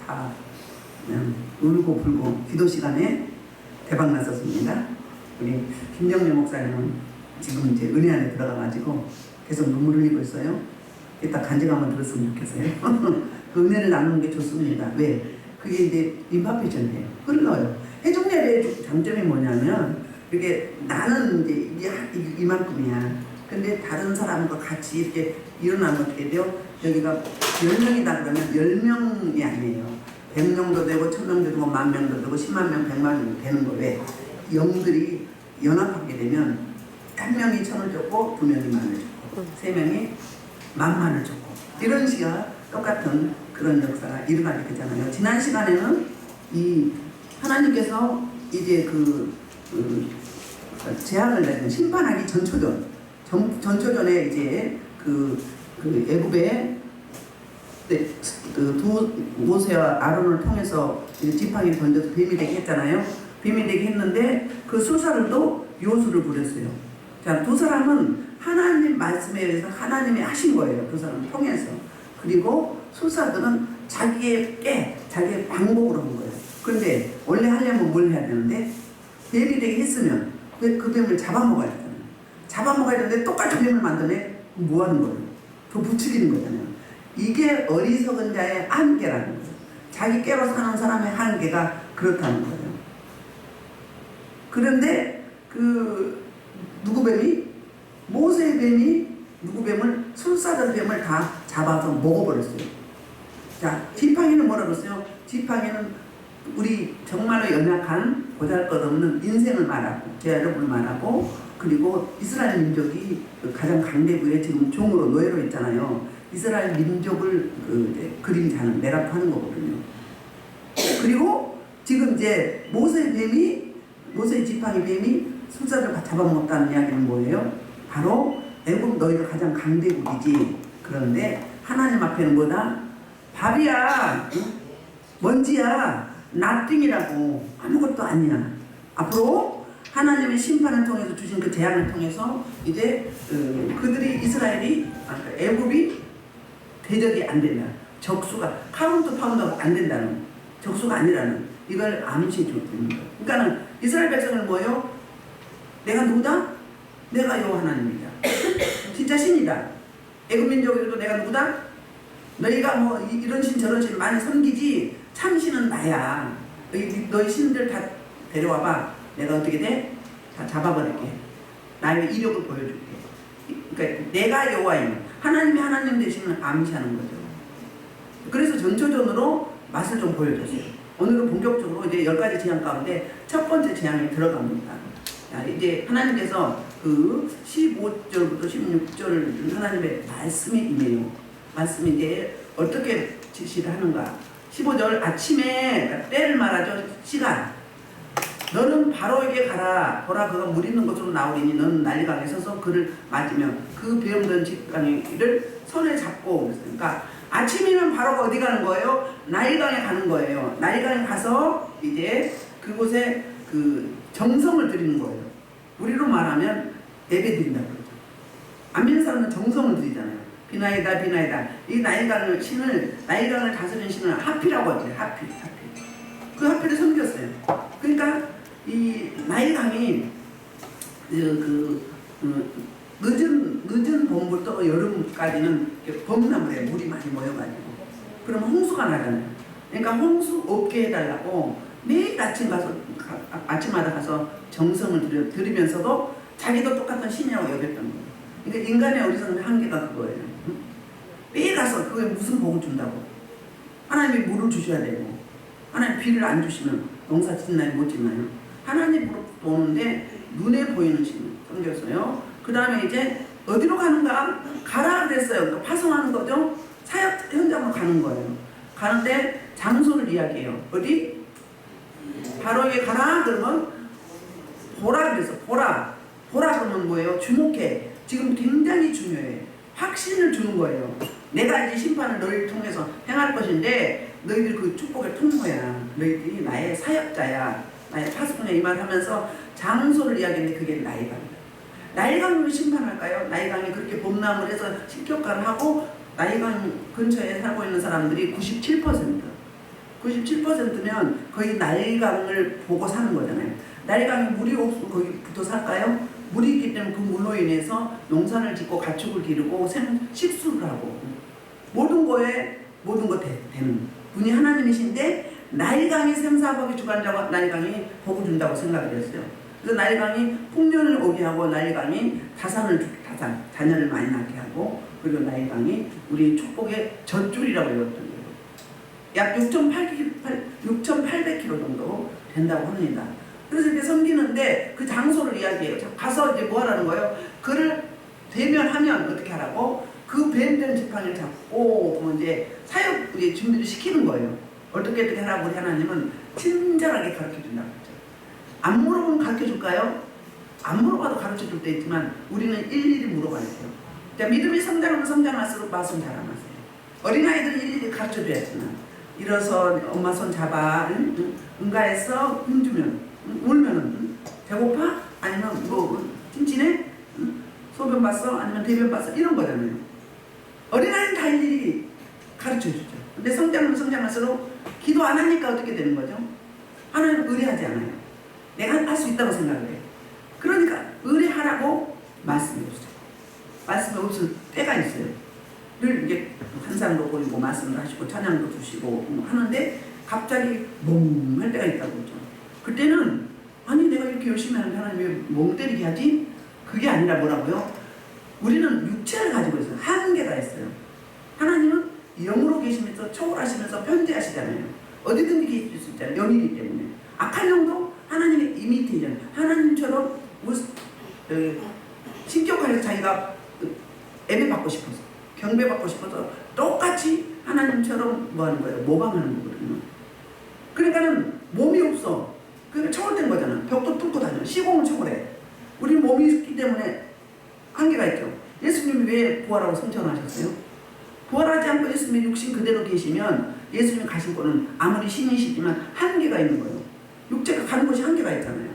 다 그냥 울고 불고 기도 시간에 대박 났었습니다. 우리 김정래 목사님은 지금 이제 은혜 안에 들어가가지고 계속 눈물 흘리고 있어요. 이따 간증한번 들었으면 좋겠어요. 그 은혜를 나누는 게 좋습니다. 왜? 그게 이제 임파페션이에요. 흘러요. 해종예배의 장점이 뭐냐면 이게 나는 이제 이만큼이야. 근데 다른 사람과 같이 이렇게 일어나면 어떻게 돼요? 여기가 10명이다 그러면 10명이 아니에요. 100명도 되고 1000명도 되고 10,000명도 되고 10만 명, 100만 명 되는 거예요. 왜? 영들이 연합하게 되면 한 명이 1,000을 줬고 2명이 10,000을 줬고 3명이 10,000을 줬고 이런 식의 똑같은 그런 역사가 일어나게 되잖아요. 지난 시간에는 이 하나님께서 이제 재앙을 내는 심판하기 전초전에 이제 애굽의 모세와 아론을 통해서 지팡이를 던져서 뱀이 되게 했잖아요. 뱀이 되게 했는데 그 수사들도 요술을 부렸어요. 자, 두 사람은 하나님 말씀에 의해서 하나님이 하신 거예요. 두 사람을 통해서. 그리고 술사들은 자기의 방법으로 한 거예요. 그런데 원래 하려면 뭘 해야 되는데 뱀이 되게 했으면 그 뱀을 잡아먹어야 되잖아요. 잡아먹어야 되는데 똑같은 뱀을 만드네? 뭐 하는 거예요? 더 부추기는 거잖아요. 이게 어리석은 자의 한계라는 거예요. 자기 깨로 사는 사람의 한계가 그렇다는 거예요. 그런데 누구 뱀이? 모세의 뱀이 누구 뱀을? 술사들 뱀을 다 잡아서 먹어버렸어요. 자, 지팡이는 뭐라고 했어요? 지팡이는 우리 정말로 연약한 보잘것없는 인생을 말하고 죄를 말하고 그리고 이스라엘 민족이 가장 강대국에 지금 종으로 노예로 있잖아요. 이스라엘 민족을 그림자는 메라프하는 거거든요. 그리고 지금 이제 모세의 지팡이 뱀이 술사를 잡아먹었다는 이야기는 뭐예요? 바로 애굽 너희가 가장 강대국이지. 그런데 하나님 앞에는 뭐다? 밥이야, 먼지야, nothing이라고 아무것도 아니야. 앞으로 하나님의 심판을 통해서 주신 그 재앙을 통해서 이제 그들이 이스라엘이 애굽이 대적이 안 된다. 적수가 카운트 파운드가 안 된다는 적수가 아니라는 이걸 암시해 주는 거예요. 그러니까는 이스라엘 백성은 뭐예요? 내가 누구다? 내가 여호와 하나님이다. 진짜 신이다. 애굽 민족에도 내가 누구다? 너희가 뭐 이런 신 저런 신 많이 섬기지 참신은 나야. 너희 신들 다 데려와봐. 내가 어떻게 돼? 다 잡아버릴게. 나의 이력을 보여줄게. 그러니까 내가 여호와임. 하나님이 하나님 되시는 암시하는 거죠. 그래서 전초전으로 맛을 좀 보여줬어요. 오늘은 본격적으로 이제 10가지 재앙 가운데 첫 번째 재앙에 들어갑니다. 자, 이제 하나님께서 그 15절부터 16절 하나님의 말씀이 임해요. 말씀이 이제 어떻게 지시를 하는가. 15절 아침에 그러니까 때를 말하죠. 시간. 너는 바로에게 가라. 보라 그가 물 있는 곳으로 나오리니 너는 나일강에 서서 그를 맞으면 그 배움된 지팡이를 손에 잡고. 그러니까 아침이면 바로가 어디 가는 거예요? 나일강에 가는 거예요. 나일강에 가서 이제 그곳에 정성을 드리는 거예요. 우리로 말하면 예배 드린다고 그러죠. 안 믿는 사람은 정성을 드리잖아요. 비나이다 비나이다. 이 나일강을 다스리는 신을 하피라고 하죠. 하피. 그 하피를 섬겼어요. 그러니까 이 나일강이 늦은 봄부터 여름까지는 봄나물에 물이 많이 모여가지고 그러면 홍수가 나잖아요. 그러니까 홍수 없게 해달라고 매일 아침마다 가서 정성을 들이면서도 자기도 똑같은 신이라고 여겼던 거예요. 그러니까 인간의 어리석은 한계가 그거예요. 매일 가서 그게 무슨 복을 준다고. 하나님이 물을 주셔야 되고 하나님 비를 안 주시면 농사 짓나요? 못 짓나요? 하나님으로 오는데 눈에 보이는 신을 섬겼어요. 그 다음에 이제 어디로 가는가? 가라 그랬어요. 그러니까 파송하는 거죠. 사역 현장으로 가는 거예요. 가는데 장소를 이야기해요. 어디? 바로에게 가라 그러면 보라 그래서 보라 그러면 뭐예요? 주목해. 지금 굉장히 중요해. 확신을 주는 거예요. 내가 이제 심판을 너희를 통해서 행할 것인데 너희들 그 축복의 통로야. 너희들이 나의 사역자야. 나의 파수꾼이야. 이 말 하면서 장소를 이야기했는데 그게 나일강이에요. 나일강을 심판할까요? 나일강이 그렇게 봄나무를 해서 식격과를 하고 나일강 근처에 살고 있는 사람들이 97%. 97%면 거의 날강을 보고 사는 거잖아요. 날강에 물이 없으면 거기 붙어 살까요? 물이 있기 때문에 그 물로 인해서 농사를 짓고 가축을 기르고 식수를 하고 모든 거에 모든 거 되는 분이 하나님이신데 나일강이 생사복의 주관자고 나일강이 복을 준다고 생각을 했어요. 그래서 나일강이 풍년을 오게 하고 나일강이 다산을 자녀를 많이 낳게 하고 그리고 나일강이 우리 축복의 젖줄이라고 읽었던 거예요. 약 6,800km 정도 된다고 합니다. 그래서 이렇게 섬기는데 그 장소를 이야기해요. 가서 이제 뭐 하라는 거예요? 그를 대면하면 어떻게 하라고? 그 뱀된 지팡이를 잡고 그러면 이제 사역 이제 준비를 시키는 거예요. 어떻게 하라고 우리 하나님은 친절하게 가르쳐 준다고 했죠. 안 물어보면 가르쳐 줄까요? 안 물어봐도 가르쳐 줄 때 있지만 우리는 일일이 물어봐야 돼요. 자, 믿음이 성장하면 성장할수록 말씀 잘 안 하세요. 어린아이들은 일일이 가르쳐 줘야지만 일어서 엄마 손 잡아 응가해서 주면 울면은 배고파? 아니면 뭐 찜찜해? 소변 봤어? 아니면 대변 봤어? 이런 거잖아요. 어린아이는 다 일일이 가르쳐 주죠. 근데 성장하면 성장할수록 기도 안 하니까 어떻게 되는 거죠? 하나님은 의뢰하지 않아요. 내가 할 수 있다고 생각을 해요. 그러니까 의뢰하라고 말씀이 없어요. 말씀이 없을 때가 있어요. 늘 이제 환상도 보이고 말씀도 하시고 찬양도 주시고 하는데 갑자기 멍할 때가 있다고 그러죠. 그때는 아니 내가 이렇게 열심히 하는데 하나님 왜 멍 때리게 하지? 그게 아니라 뭐라고요? 우리는 육체를 가지고 있어요. 한계가 있어요. 하나님은 영으로 계시면서 초월하시면서 편재하시잖아요. 어디든지 계실 수 있잖아요. 영이기 때문에. 악한 영도 하나님의 이미테이션, 하나님처럼 신격화해서 자기가 예배받고 싶어서 경배받고 싶어서 똑같이 하나님처럼 뭐 하는 거예요? 모방하는 거거든요. 그러니까는 몸이 없어. 그러니까 초월된 거잖아. 벽도 뚫고 다녀. 시공을 초월해. 우리 몸이 있기 때문에 한계가 있죠. 예수님이 왜 부활하고 승천하셨어요? 부활하지 않고 예수님이 육신 그대로 계시면 예수님 가신 거는 아무리 신이시지만 한계가 있는 거예요. 육체가 가는 곳이 한계가 있잖아요.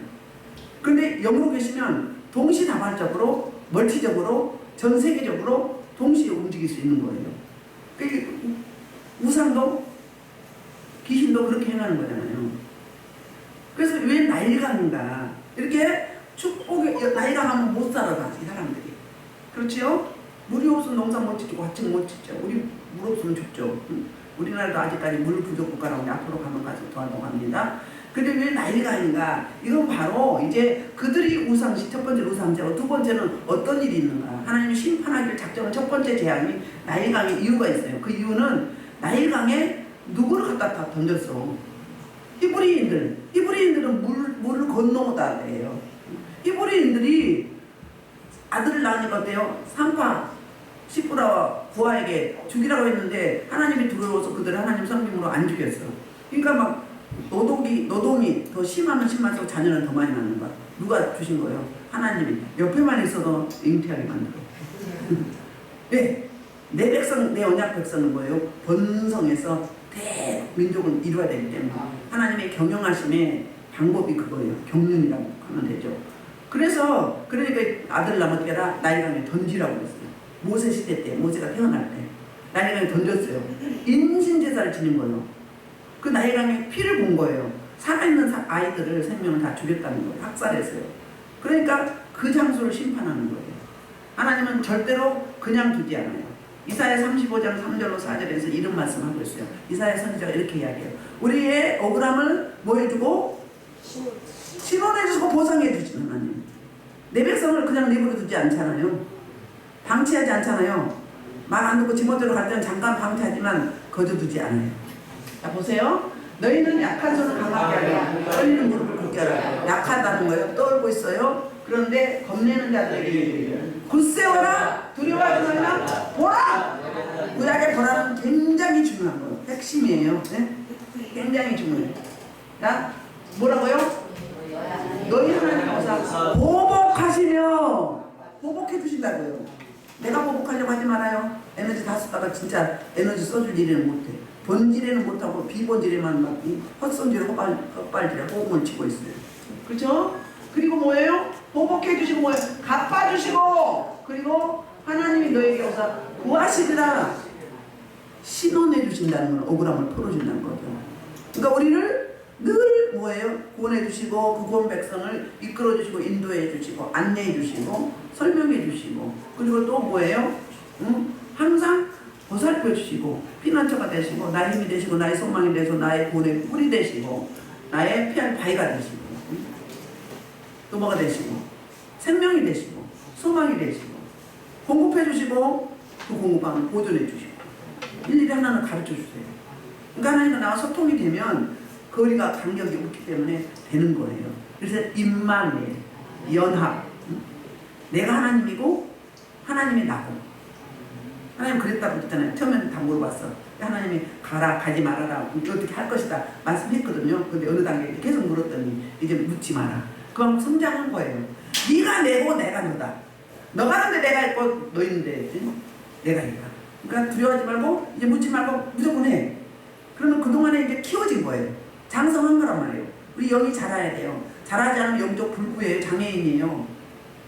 그런데 영으로 계시면 동시다발적으로 멀티적으로 전 세계적으로 동시에 움직일 수 있는 거예요. 그러니까 우상도 귀신도 그렇게 행하는 거잖아요. 그래서 왜 나일강인가? 이렇게 축복의 나일강하면 못 살아가 이 사람들이. 그렇지요? 물이 없으면 농사 못 짓고 화층 못 짓죠. 우리 물 없으면 죽죠. 우리나라도 아직까지 물 부족 국가라고 앞으로 가면 가서 더 한다고 근데 왜 나일강인가? 이건 바로 이제 그들이 우상시 첫 번째 우상제고 두 번째는 어떤 일이 있는가? 하나님이 심판하기를 작정한 첫 번째 재앙이 나일강의 이유가 있어요. 그 이유는 나일강에 누구를 갖다 던졌어? 히브리인들은 물을 건너오다 그래요. 히브리인들이 아들을 낳으니까 어때요? 상파 시프라와 부하에게 죽이라고 했는데 하나님이 두려워서 그들을 하나님 성김으로 안 죽였어. 그러니까 막 노동이 더 심하면 심할수록 자녀는 더 많이 낳는 거야. 누가 주신 거예요? 하나님이. 옆에만 있어도 잉태하게 만들어. 네, 내 백성, 내 언약 백성은 뭐예요? 번성해서 대민족을 이루어야 되기 때문에 하나님의 경영하심의 방법이 그거예요. 경륜이라고 하면 되죠. 그래서 그러니까 아들 낳았게라 나일강에 던지라고 했어요. 모세 시대 때 모세가 태어날 때 나일강에 던졌어요. 인신제사를 지닌 거예요. 그 나일강에 피를 본 거예요. 살아있는 아이들을 생명을 다 죽였다는 거예요. 학살했어요. 그러니까 그 장소를 심판하는 거예요. 하나님은 절대로 그냥 두지 않아요. 이사야 35장 3절로 4절에서 이런 말씀하고 있어요. 이사야 선지자가 이렇게 이야기해요. 우리의 억울함을 뭐 해주고? 신원해주고 보상해주지 하나님. 내 백성을 그냥 내버려 두지 않잖아요. 방치하지 않잖아요. 말 안 듣고 지멋대로 갈 때는 잠깐 방치하지만 거저두지 않아요. 자 보세요. 너희는 약한 손을 강하게 하라. 떨리는 무릎을 굳게 하라. 약하다는 거예요. 떨고 있어요. 그런데 겁내는 자들에게 굳세워라. 두려워하지 말라. 보라. 구약의 보라는 굉장히 중요한 거예요. 핵심이에요. 네? 굉장히 중요해요. 자 뭐라고요? 너희 하나님 보사 보복하시며 보복해 주신다고요. 내가 보복하려고 하지 말아요. 에너지 다 쓰다가 진짜 에너지 써줄 일에는 못해. 본질에는 못하고 비본질에만 막 헛손질 헛발질에 호흡을 치고 있어요. 그렇죠? 그리고 뭐예요? 보복해 주시고 뭐예요? 갚아 주시고 그리고 하나님이 너에게 오사 구하시리라 신원해 주신다는 건 억울함을 풀어준다는 거죠. 그러니까 우리를 늘 뭐예요? 구원해 주시고 그 구원 백성을 이끌어 주시고 인도해 주시고 안내해 주시고 설명해 주시고 그리고 또 뭐예요? 항상 보살펴 주시고 피난처가 되시고 나의 힘이 되시고 나의 소망이 되시고 나의 구원의 뿔이 되시고 나의 피할 바위가 되시고 또 뭐가 되시고 생명이 되시고 소망이 되시고 공급해 주시고 그 공급함을 보존해 주시고 일일이 하나는 가르쳐 주세요. 그러니까 하나님과 나와 소통이 되면 거리가 간격이 없기 때문에 되는 거예요. 그래서 임마누엘 연합 내가 하나님이고 하나님이 나고 하나님 그랬다고 그랬잖아요. 처음에는 다 물어봤어. 하나님이 가라 가지 말아라 어떻게 할 것이다 말씀했거든요. 근데 어느 단계에 계속 물었더니 이제 묻지 마라. 그럼 성장한 거예요. 네가 내고 내가 너다. 너가 하는데 내가 있고 너 있는데 내가 있다. 그러니까 두려워하지 말고 이제 묻지 말고 무조건 해. 그러면 그동안에 이제 키워진 거예요. 장성한 거란 말이에요. 우리 영이 자라야 돼요. 자라지 않으면 영적 불구예요. 장애인이에요.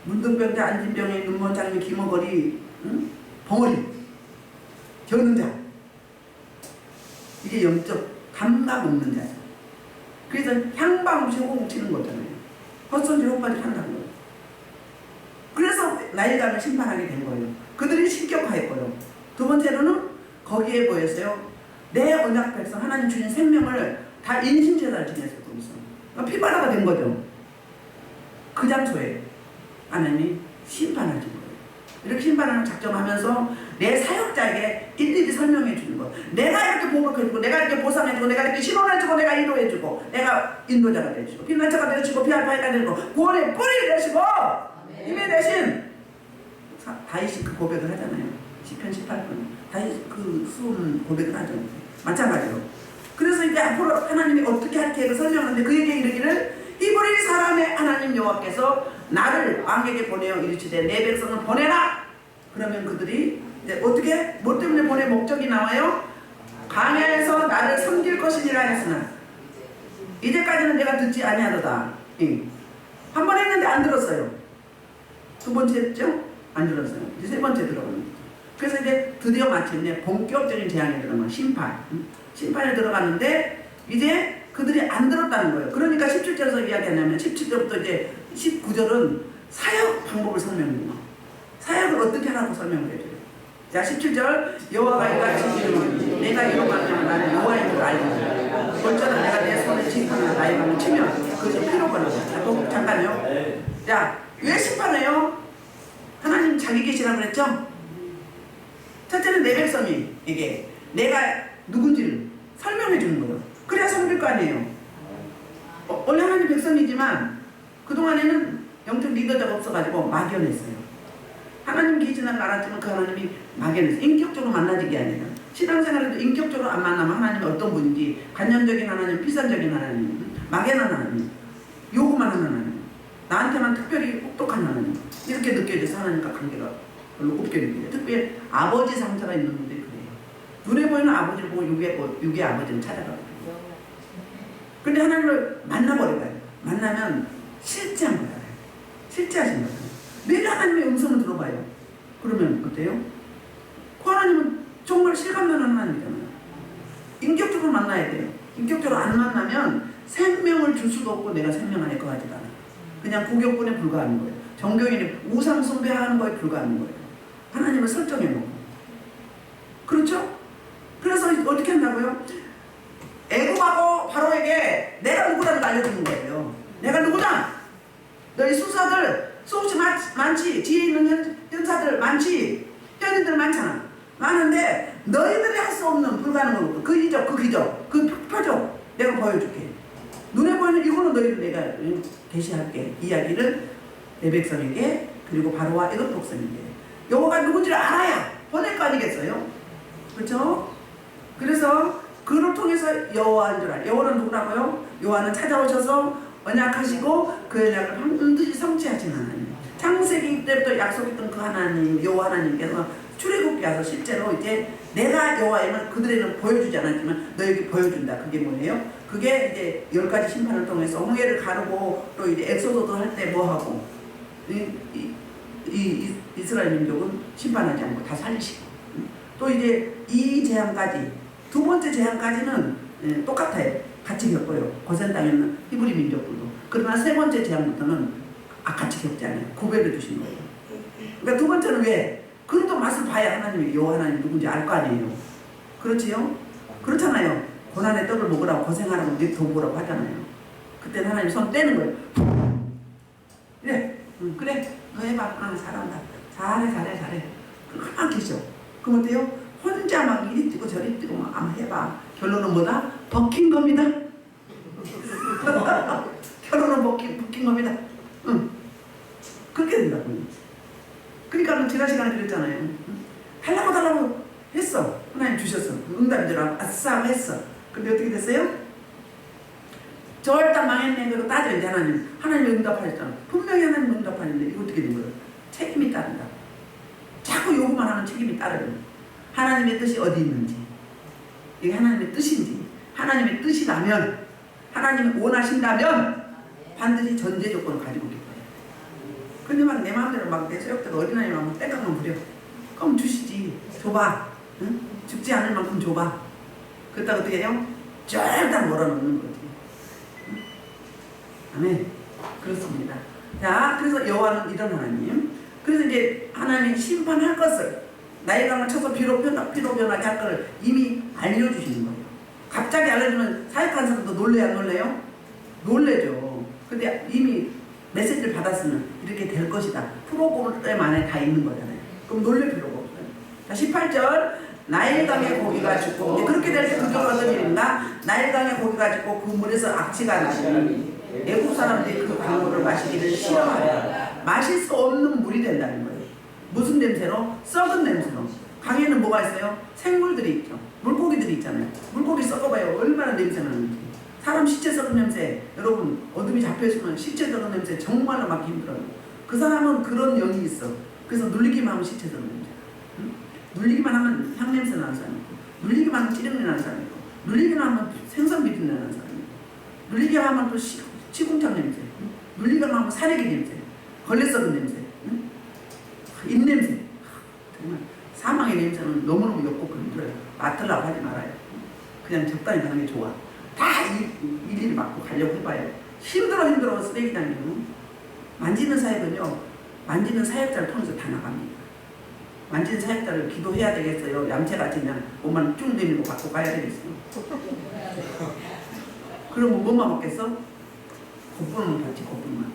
문둥병자, 안진병에 눈먼 장미, 기머거리, 벙어리, 겨는 자. 이게 영적 감각 없는 자죠. 그래서 향방 없이 호흡 치는 거잖아요. 헛손질 헛바지 한다는 거예요. 그래서 나일강을 심판하게 된 거예요. 그들이 신격화했고요. 두 번째로는 거기에 보였어요. 내 언약 백성 하나님 주신 생명을 다 인신제사를 지냈어요. 그러니까 피바다가 된 거죠. 그 장소에 하나님이 심판을 준 거예요. 이렇게 심판을 작정하면서 내 사역자에게 일일이 설명해 주는 거. 내가 이렇게 보복해주고 내가 이렇게 보상해주고 내가 이렇게 신원해주고 내가 인도해주고 내가 인도자가 되시고 피난처가 되시고 피할바위가 되시고 구원의 뿌리 되시고 힘이 되신 다윗이 그 고백을 하잖아요. 시편 18편 다윗 그 수은 고백을 하죠. 마찬가지로. 그래서 이제 앞으로 하나님이 어떻게 할 계획을 설명하는데 그에게 이르기를 히브리 사람의 하나님 여호와께서 나를 왕에게 보내어 이르시되 내 백성을 보내라. 그러면 그들이 이제 어떻게 뭐 때문에 보낼 목적이 나와요? 광야에서 나를 섬길 것이니라 했으나 이제까지는 내가 듣지 아니하도다. 한 번 했는데 안 들었어요. 두 번째 했죠? 안 들었어요. 이제 세 번째 들어가는 거죠. 그래서 이제 드디어 마침내 본격적인 재앙에 들어간 심판. 심판에 들어갔는데 이제 그들이 안 들었다는 거예요. 그러니까 17절에서 이야기하냐면 17절부터 이제 19절은 사역 방법을 설명해요. 사역을 어떻게 하라고 설명을 해줘요. 자 17절 여호와가 이같이 이르노니 내가 이루면 나는 여호와인 줄 알고 벌처는 내가 내 손에 짚으면 나의 방을 치면 그것이 피로 걸려. 잠깐요. 자 왜 심판해요? 하나님 자기 계시라고 그랬죠? 첫째는 내 백성이 이게 내가 누군지를 설명해 주는 거예요. 그래야 섬길 거 아니에요. 원래 하나님 백성이지만 그동안에는 영적 리더자가 없어가지고 막연했어요. 하나님 계시는 알았지만 그 하나님이 막연했어요. 인격적으로 만나지게 아니라 신앙생활에도 인격적으로 안 만나면 하나님이 어떤 분인지 관념적인 하나님, 피상적인 하나님, 막연한 하나님, 요구만 하는 하나님, 나한테만 특별히 혹독한 하나님 이렇게 느껴져서 하나님과 관계가 별로 없게 느껴져요. 특별히 아버지 상처가 있는 분들이 그래요. 눈에 보이는 아버지를 보고 육의 아버지를 찾아가거든요. 근데 하나님을 만나버려요. 만나면 실제한 거예요. 실제하신 거예요. 매일 하나님의 음성을 들어봐요. 그러면 어때요? 그 하나님은 정말 실감나는 하나님이잖아요. 인격적으로 만나야 돼요. 인격적으로 안 만나면 생명을 줄 수도 없고 내가 생명 안에 거하지도 않아요. 그냥 고격분에 불과한 거예요. 종교인이 우상 숭배하는 거에 불과한 거예요. 하나님을 설정해 놓고. 그렇죠? 그래서 어떻게 한다고요? 애굽하고 바로에게 내가 누구라는 걸 알려주는 거예요. 내가 누구다? 너희 수사들 수없이 많지. 뒤에 있는 현사들 많지. 현인들 많잖아. 많은데 너희들이 할 수 없는 불가능한 것도 그 이적, 그 기적, 그 표적 내가 보여줄게. 눈에 보이는 이거는 너희들 내가 계시할게. 이야기를 내 백성에게 그리고 바로와 애굽 백성에게 여호와가 누군지를 알아야 보낼 거 아니겠어요? 그렇죠? 그래서 그를 통해서 여호와인 줄 알아요. 여호와는 누구라고요? 여호와는 찾아오셔서 언약하시고 그 언약을 반드시 성취하신 하나님. 창세기 때부터 약속했던 그 하나님, 여호와 하나님께서 출애굽기 와서 실제로 이제 내가 여호와임을 그들에게는 보여주지 않았지만 너에게 보여준다. 그게 뭐예요? 그게 이제 10가지 심판을 통해서 홍해를 가르고 또 이제 엑소도도 할 때 뭐하고 이스라엘 민족은 심판하지 않고 다 살리시고 또 이제 이 재앙까지 두 번째 재앙까지는 똑같아요. 같이 겪어요. 고센 땅에는 히브리 민족들도. 그러나 세 번째 재앙부터는 같이 겪지 않아요. 구별해 주신 거예요. 그러니까 두 번째는 왜? 그래도 맛을 봐야 하나님이 여호와 하나님 누군지 알 거 아니에요. 그렇지요? 그렇잖아요. 고난의 떡을 먹으라고 고생하라고 네 도보라고 하잖아요. 그때는 하나님 손 떼는 거예요. 그래, 그래, 너 해봐. 잘한다. 잘해. 그럼 가만 계셔. 그럼 어때요? 혼자 막 이리 뛰고 저리 뛰고 막 아마 해봐. 결론은 뭐다? 벗긴 겁니다. 결론은 벗긴 겁니다. 그렇게 된다고요. 그러니까 지난 시간에 그랬잖아요. 달라고 했어. 하나님 주셨어. 응답이더라고. 아싸 했어. 근데 어떻게 됐어요? 절대 망했네. 그리고 따져 이제 하나님이 응답하셨잖아. 분명히 하나님 응답하는데 이거 어떻게 된 거예요? 책임이 따른다. 자꾸 요구만 하면 책임이 따르는. 하나님의 뜻이 어디 있는지, 이게 하나님의 뜻인지, 하나님의 뜻이라면, 하나님이 원하신다면 반드시 전제 조건을 가지고 있을 거예요. 근데 막 내 마음대로 막 내 소욕대로 어린아이 마음으로 떼가면 부려. 그럼 주시지. 줘봐. 응? 죽지 않을 만큼 줘봐. 그렇다고 어떻게 해요? 쫄딱 몰아넣는 거지. 응? 아멘. 그렇습니다. 자, 그래서 여호와는 이런 하나님. 그래서 이제 하나님이 심판할 것을, 나의 강을 쳐서 피로 변하게 할 것을 이미 알려주시는 거예요. 갑자기 알려주면 사역하는 사람도 놀래요, 안 놀래요? 놀래죠. 근데 이미 메시지를 받았으면 이렇게 될 것이다. 프로그램 안에 다 있는 거잖아요. 그럼 놀랄 필요가 없어요. 자, 18절. 나일강의 고기가 죽고, 이제 그렇게 될 때 그게 어떤 일인가? 나일강의 고기가 죽고 그 물에서 악취가 나시니 애국 사람들이 그 강물을 마시기를 싫어하여 마실 수 없는 물이 된다는 거예요. 무슨 냄새로? 썩은 냄새로. 강에는 뭐가 있어요? 생물들이 있죠. 물고기들이 있잖아요. 물고기 썩어봐요. 얼마나 냄새 나는지. 사람 시체 썩은 냄새, 여러분 어둠이 잡혀있으면 시체 썩은 냄새 정말로 맡기 힘들어요. 그 사람은 그런 영이 있어. 그래서 눌리기만 하면 시체 썩은 냄새. 응? 눌리기만 하면 향냄새 나는 사람이 있고, 눌리기만 하면 찌름내 나는 사람이 있고, 눌리기만 하면 생선 비린내 나는 사람이 있고, 눌리기만 하면 또 시궁창 냄새, 눌리기만 하면 사레기 냄새, 걸레 썩은 냄새, 입냄새. 정말 사망의 냄새는 너무너무 역겹고 힘들어요. 맡으려고 하지 말아요. 그냥 적당히 가는 게 좋아. 다 일일이 맡고 가려고 해봐요. 힘들어 쓰레기장이요. 만지는 사역은요, 만지는 사역자를 통해서 다 나갑니다. 만지는 사역자를 기도해야 되겠어요. 얌체같이 그냥 몸만 쭉 내밀고 받고 가야 되겠어요. 그러면 뭐만 먹겠어? 겉부분만 받지, 겉부분만.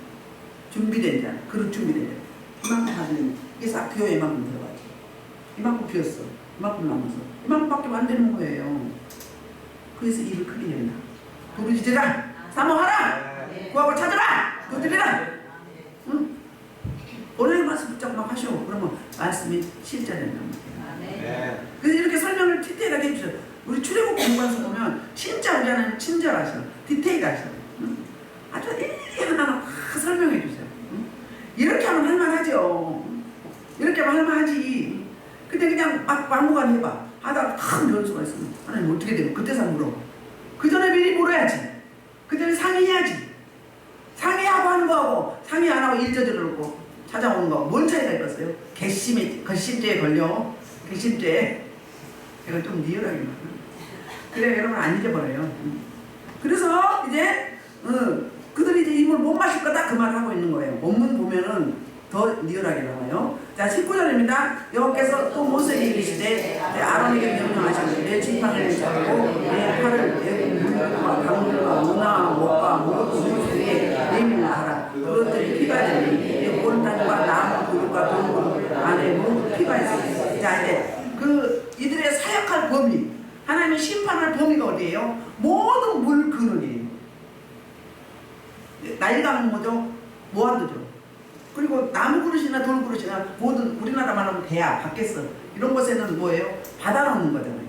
준비된 자, 그릇 준비된 자. 이만큼 받으면 이게 싹 비어 이만큼 들어가지. 이만큼 비었어. 이만큼 남았어. 이만큼밖에 안 되는 거예요. 그래서 일을 크게 해야 된다. 도르지제라, 사모하라, 구하고 찾아라, 두드리라. 응? 오늘 말씀 붙잡고 막 하시오. 그러면 말씀이 실제된단 말이에요. 그래서 이렇게 설명을 디테일하게 해주셔요. 우리 출애굽 공부에서 보면 진짜 우리 하나님 친절하셔. 디테일하셔. 응? 아주 일일이 하나하나 다 설명해 주세요. 응? 이렇게 하면 할만하죠. 이렇게 하면 할만하지. 근데 그냥 막 막무가내 해봐. 하다가 큰 변수가 있으면 하나님 어떻게 되고 그때서 물어. 그 전에 미리 물어야지. 그 전에 상의해야지. 상의하고 하는 거하고 상의 안 하고 일저지르고 찾아오는 거 뭔 차이가 있겠어요? 괘씸죄에 걸려. 괘씸죄. 이걸 좀 리얼하게 말해. 그래 여러분 안 잊어버려요. 그래서 이제 그들이 이제 이물 못 마실 거다 그 말을 하고 있는 거예요. 원문 보면은 더 리얼하게 나와요. 자 19절입니다. 여호와께서 또 모세에게 이르시되 아론에게 명령하시되 내 지팡이를 잡고 내 팔을 내 물과 강물과 문화 목과 무릎 중에 내밀어 하라. 그것들이 피가 되니 내 오른쪽과 나무 그릇과 돌그릇 안에 모두 피가 있으니. 자 이제 그 이들의 사역할 범위, 하나님이 심판할 범위가 어디예요? 모든 물 근원이에요. 나일강은 뭐죠? 모아두죠. 그리고 나무 그릇이나 돌 그릇이나 모든 우리나라 말하면 대야, 밖에서 이런 곳에는 뭐예요? 받아놓는 거잖아요.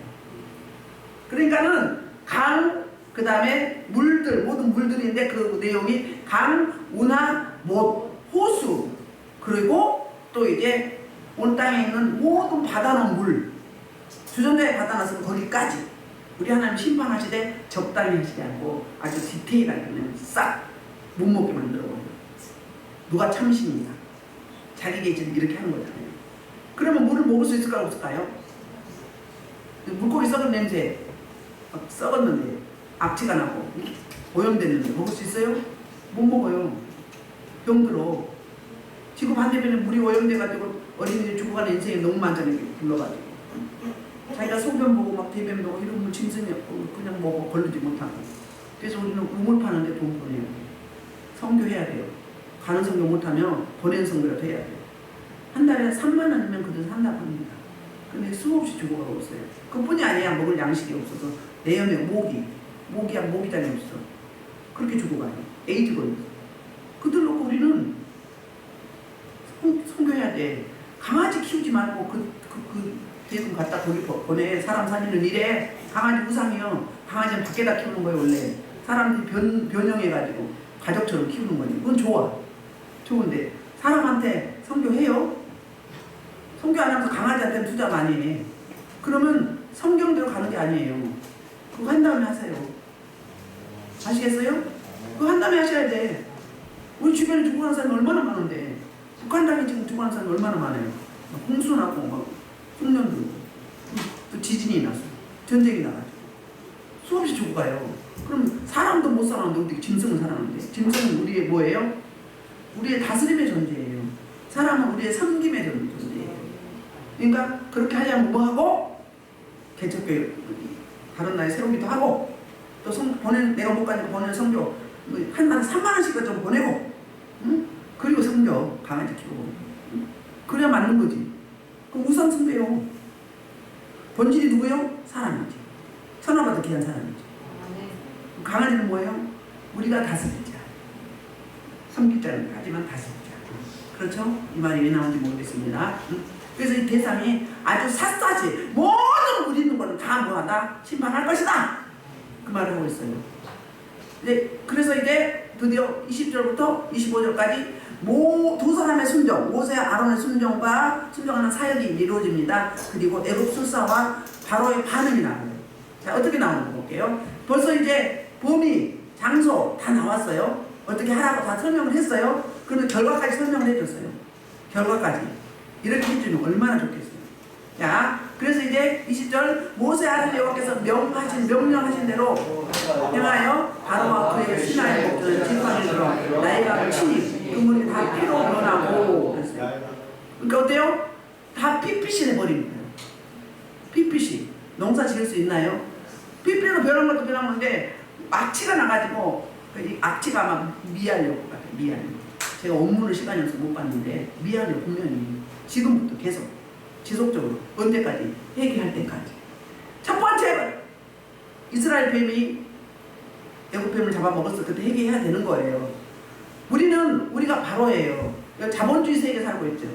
그러니까는 강, 그 다음에 물들, 모든 물들인데 그 내용이 강, 운하, 못, 호수, 그리고 또 이제 온 땅에 있는 모든 받아놓은 물, 주전자에 받아놨으면 거기까지 우리 하나님 심판하시되 적당히 하시지 않고 아주 디테일하게 그냥 싹 못 먹게 만들어버려요. 누가 참신이다. 자기 계획을 이렇게 하는 거잖아요. 그러면 물을 먹을 수 있을까 없을까요? 물고기 썩은 냄새 썩었는데 악취가 나고 오염됐는데 먹을 수 있어요? 못 먹어요. 병들어. 지구 반대편에 물이 오염돼가지고 어린이들이 죽어가는 인생이 너무 많잖아요. 불러가지고 자기가 소변 보고 막 대변 보고 이런 물 짐승이 없고 그냥 먹어 걸르지 못하고. 그래서 우리는 우물 파는데 돈 보내요. 선교해야 돼요. 가는 선교 못하면 보낸 선교라도 해야 돼요. 한 달에 3만 원이면 그래도 산다고 합니다. 근데 수없이 죽어가고 있어요. 그뿐이 아니야. 먹을 양식이 없어서 내염에 모기장이 없어. 그렇게 죽어가요. 에이즈 걸려서. 그들 놓고 우리는 선교해야 돼. 강아지 키우지 말고 대금 갖다 거기 보내. 사람 살리는 일에 강아지 우상이요. 강아지는 밖에다 키우는 거예요 원래. 사람들이 변형해가지고 가족처럼 키우는 거니. 그건 좋아. 좋은데 사람한테 선교해요? 선교 안 하면서 강아지한테는 투자 많이 해. 그러면 성경대로 가는 게 아니에요. 그거 한 다음에 하세요. 아시겠어요? 그거 한 다음에 하셔야 돼. 우리 주변에 죽어가는 사람이 얼마나 많은데. 북한 땅에 지금 죽어가는 사람이 얼마나 많아요. 홍수 나고 막 흉년 들고 또 지진이 나서 전쟁이 나가지고 수없이 죽어가요. 그럼 사람도 못 살아는데 어떻게 짐승은 살아는데. 짐승은 우리의 뭐예요? 우리의 다스림의 존재예요. 사람은 우리의 섬김의 존재예요. 그러니까 그렇게 하려면 뭐하고? 개척교회 다른 나라에 새로기도 하고 또 내가 못 가니까 보내는 성교 한 달에 3만 원씩 좀 보내고 응? 그리고 성교 강아지 키우고 응? 그래야 맞는 거지. 그럼 우상 숭배요. 본질이 누구요? 사람이지. 천하보다 귀한 사람이지. 강아지는 뭐예요? 우리가 다스리자. 섬기자는 하지만 다스리자. 그렇죠? 이 말이 왜 나온지 모르겠습니다. 응? 그래서 이 대상이 아주 샅샅이 모든 우리 있는 거는 다 뭐하다? 심판할 것이다. 그 말을 하고 있어요. 그래서 이제 드디어 20절부터 25절까지 두 사람의 순종, 모세와 아론의 순종과 순종하는 사역이 이루어집니다. 그리고 애굽 술사와 바로의 반응이 나와요. 자, 어떻게 나오는지 볼게요. 벌써 이제 범위, 장소 다 나왔어요. 어떻게 하라고 다 설명을 했어요. 그런데 결과까지 설명을 해줬어요. 결과까지. 이렇게 해주면 얼마나 좋겠어요. 자, 그래서 이제 20절 모세 아론 여호와께서 명령하신 대로 행하여 바로와 그의 신하의 목전을 지팡이를 들어 나이가 치니 그물이 다 피로 변하고 그랬어요. 그러니까 어때요? 다 피핏이 돼버립니다. 피핏이. 농사 지을 수 있나요? 피핏으로 변한 것도 변한 건데 악취가 나가지고 이 악취가 아마 미알력 같아요. 미알력. 제가 업무를 시간이 없어서 못 봤는데 미알력 분명히 지금부터 계속 지속적으로 언제까지? 회개할 때까지. 첫 번째 이스라엘 뱀이 애굽 뱀을 잡아먹었을 때 회개해야 되는 거예요. 우리가 바로예요. 자본주의 세계에 살고 있죠.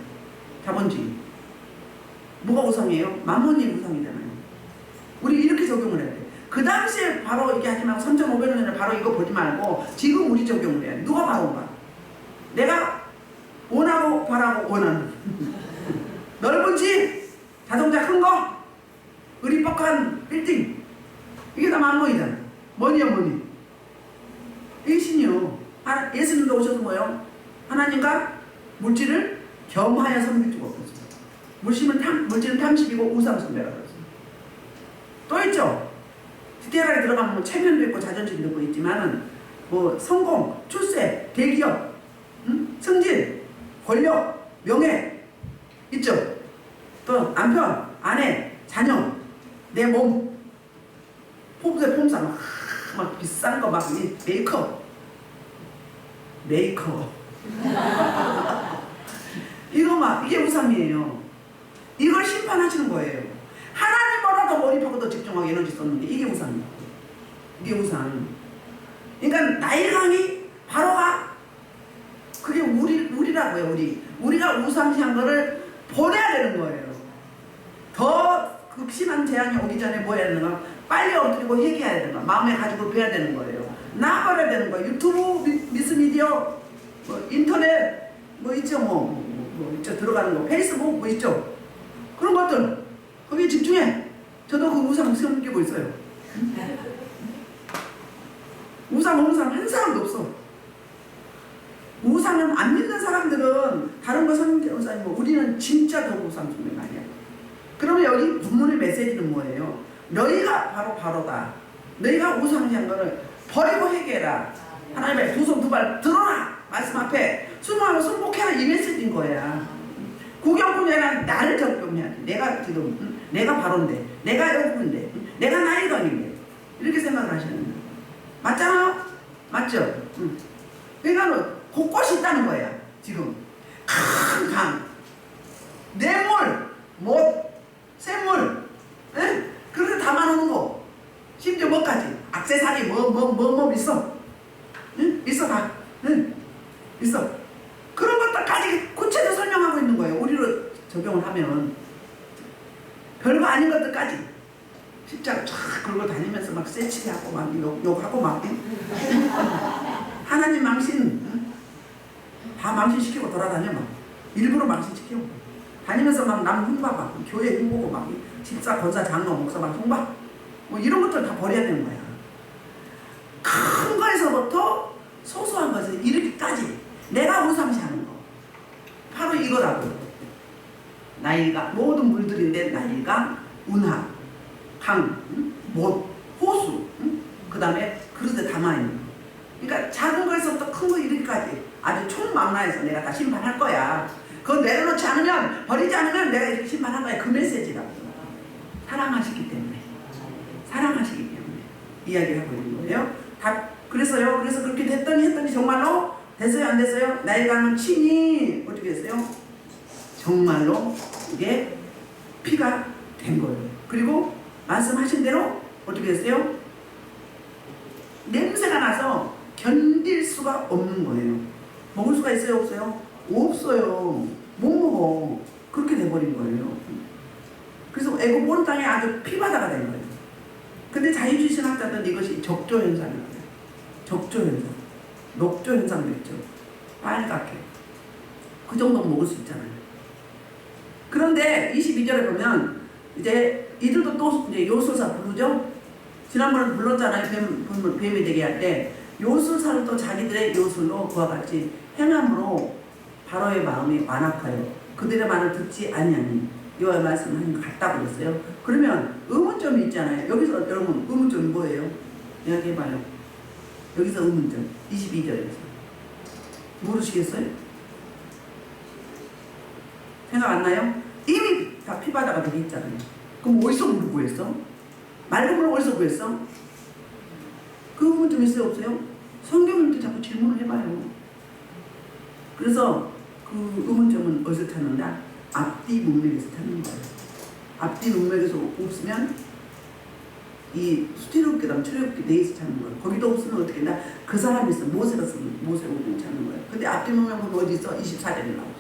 자본주의. 뭐가 우상이에요? 마몬이 우상이잖아요. 우리 이렇게 적용을 해야 돼. 그 당시에 바로 얘기하지 말고 3,500년 전에 바로 이거 보지 말고 지금 우리 적용을 해야 돼. 누가 바로인가? 내가 원하고 바라고 원하는 넓은 집, 자동차 큰 거, 의리뻑한 빌딩. 이게 다 만mon이잖아. 머니야 머니. 이게 신이요. 예수님도 오셔서 뭐예요? 하나님과 물질을 겸하여 섬길 수가 없어요. 물질은 탐식이고 우상 숭배라 그랬어요. 또 있죠. 디테일하게 들어가면 뭐 체면도 있고 자존심도 있고 있지만은 뭐 성공, 출세, 대기업, 승진, 권력, 명예 있죠. 또 남편, 아내, 자녀, 내 몸, 폼새 폼사 막 비싼 거 막 메이크업 이거 막 이게 우상이에요. 이걸 심판하시는 거예요. 하나님보다 더 몰입하고 더 집중하게 에너지 썼는데 이게 우상이에요. 이게 우상. 그러니까 나일강이 바로가 그게 우리라고요. 우리가 우상시한 거를 보내야 되는 거예요. 더 극심한 재앙이 오기 전에 뭐 해야 되는가? 빨리 엎드리고 회개해야 되는 거야. 마음의 가죽을 베야 되는 거예요. 나가야 되는 거예요. 유튜브, 미스미디어, 뭐 인터넷, 뭐 있죠. 뭐 있죠. 들어가는 거. 페이스북 뭐 있죠. 그런 것들 거기에 집중해. 저도 그 우상 섬기고 있어요. 우상 한 사람도 없어. 우상은 안 믿는 사람들은 다른 거 섬기는 사람이고 우리는 진짜 더 우상 섬기는 거 아니야. 그러면 여기 본문의 메시지는 뭐예요? 너희가 바로다. 너희가 우상시한 거를 버리고 회개해라. 하나님의 두 손 두 발 들어라. 말씀 앞에 순종하고 순복해라. 이 메시지인 거야. 구경꾼이 아니라 나를 적용해야 돼. 내가 지금 내가 바로인데, 내가 여부인데, 내가 나이강인데 이렇게 생각을 하시는 거야. 맞잖아? 맞죠? 그러니까 곳곳이 있다는 거야. 지금 큰 강, 뇌물, 못, 샘물, 그렇게 담아놓는 거. 심지어 뭐까지? 액세서리 뭐 있어? 응? 있어 다. 응? 있어. 그런 것들까지 구체적으로 설명하고 있는 거예요. 우리로 적용을 하면 별거 아닌 것들까지 십자가 쫙 걸고 다니면서 막 세치하고 막 욕하고 막 하나님 망신 다 망신시키고 돌아다녀 막 일부러 망신시키고 다니면서 막 남 흉봐봐 교회 흉보고 막 집사 권사 장로 목사 막 흉봐 뭐 이런 것들 다 버려야 되는 거야. 큰 거에서부터 소소한 것을 이르기까지 내가 우상시하는 거 바로 이거라고. 나일강 모든 물들인데 나일강, 운하, 강, 못, 호수, 그 다음에 그릇에 담아있는 거. 그러니까 작은 거에서부터 큰 거 이르기까지 아주 총망라해서 내가 다 심판할 거야. 그거 내려놓지 않으면 버리지 않으면 내가 이렇게 심판할 거야. 그 메시지라고. 사랑하시기 때문에 이야기를 하고 있는 거예요. 다 그래서요. 그래서 그렇게 했더니 정말로 됐어요 안 됐어요? 나일강은 친히 어떻게 했어요? 정말로 이게 피가 된 거예요. 그리고 말씀하신 대로 어떻게 했어요? 냄새가 나서 견딜 수가 없는 거예요. 먹을 수가 있어요 없어요? 없어요. 못 먹어. 그렇게 돼버린 거예요. 그래서 애굽 온 땅에 아주 피바다가 된 거예요. 근데 자유주의 학자들은 이것이 적조현상이에요. 적조현상. 녹조현상도 있죠. 빨갛게. 그 정도 먹을 수 있잖아요. 그런데 22절에 보면 이제 이들도 또 이제 요술사 부르죠. 지난번에 불렀잖아요. 뱀이 되게 할 때 요술사를 또 자기들의 요술로 그와 같이 행함으로 바로의 마음이 완악하여 그들의 말을 듣지 아니하니 여호와의 말씀하는 것 같다고 그랬어요. 그러면 의문점이 있잖아요. 여기서 여러분 의문점이 뭐예요? 이야기해봐요. 여기서 의문점 22절에서 모르시겠어요? 생각 안 나요? 이미 다 피바다가 되게 있잖아요. 그럼 어디서 물을 구했어? 맑은 물을 어디서 구했어? 그 의문점 있어요 없어요? 성경을 자꾸 질문을 해봐요. 그래서 그 의문점은 어디서 찾는다? 앞뒤 문맥에서 찾는 거예요. 앞뒤 문맥에서 없으면 이 수티롭게 다음 출애굽기 내에서 찾는 거예요. 거기도 없으면 어떻게 된다? 그 사람이 있어. 모세가 쓰면 모세 오면 찾는 거예요. 근데 앞뒤 문맥 보면 어디 있어? 24절에 나오죠.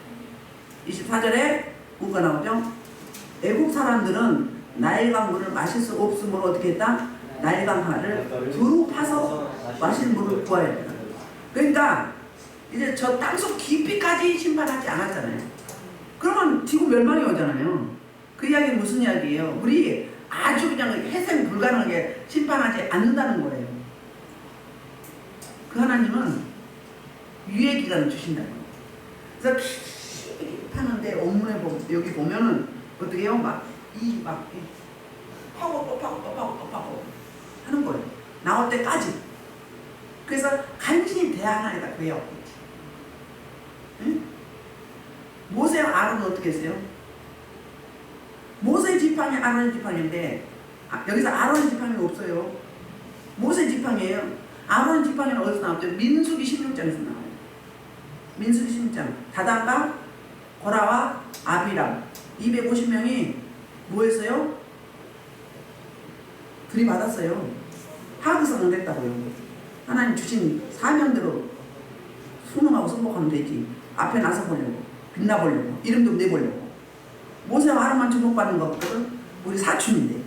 24절에 뭐가 나오죠? 애국 사람들은 나일강 물을 마실 수 없으므로 어떻게 했다? 나일강하를 두루 파서 마실 물을 구해야 된다. 그러니까 이제 저 땅속 깊이까지 심판하지 않았잖아요. 그러면 지구 멸망이 오잖아요. 그 이야기는 무슨 이야기예요? 우리 아주 그냥 회생 불가능하게 심판하지 않는다는 거예요. 그 하나님은 유예 기간을 주신다는 거예요. 그래서 파는데 원문에 여기 보면은 어떻게 해요? 파고 또 파고 하는 거예요. 나올 때까지. 그래서 간신히 대항하리다 그게 없겠지. 응? 모세와 아론은 어떻게 했어요? 모세 지팡이 아론의 지팡이인데 여기서 아론의 지팡이는 없어요. 모세 지팡이에요. 아론의 지팡이는 어디서 나왔죠? 민수기 16장에서 나와요. 민수기 16장 다단과 고라와 아비람 250명이 뭐 했어요? 들이받았어요. 하극성을 했다고요. 하나님 주신 사명대로 순응하고 승복하면 되지. 앞에 나서 보려고 빛나보려고 이름 좀 내보려고. 모세와 아론만 주목받는 것거든. 우리 사춘인데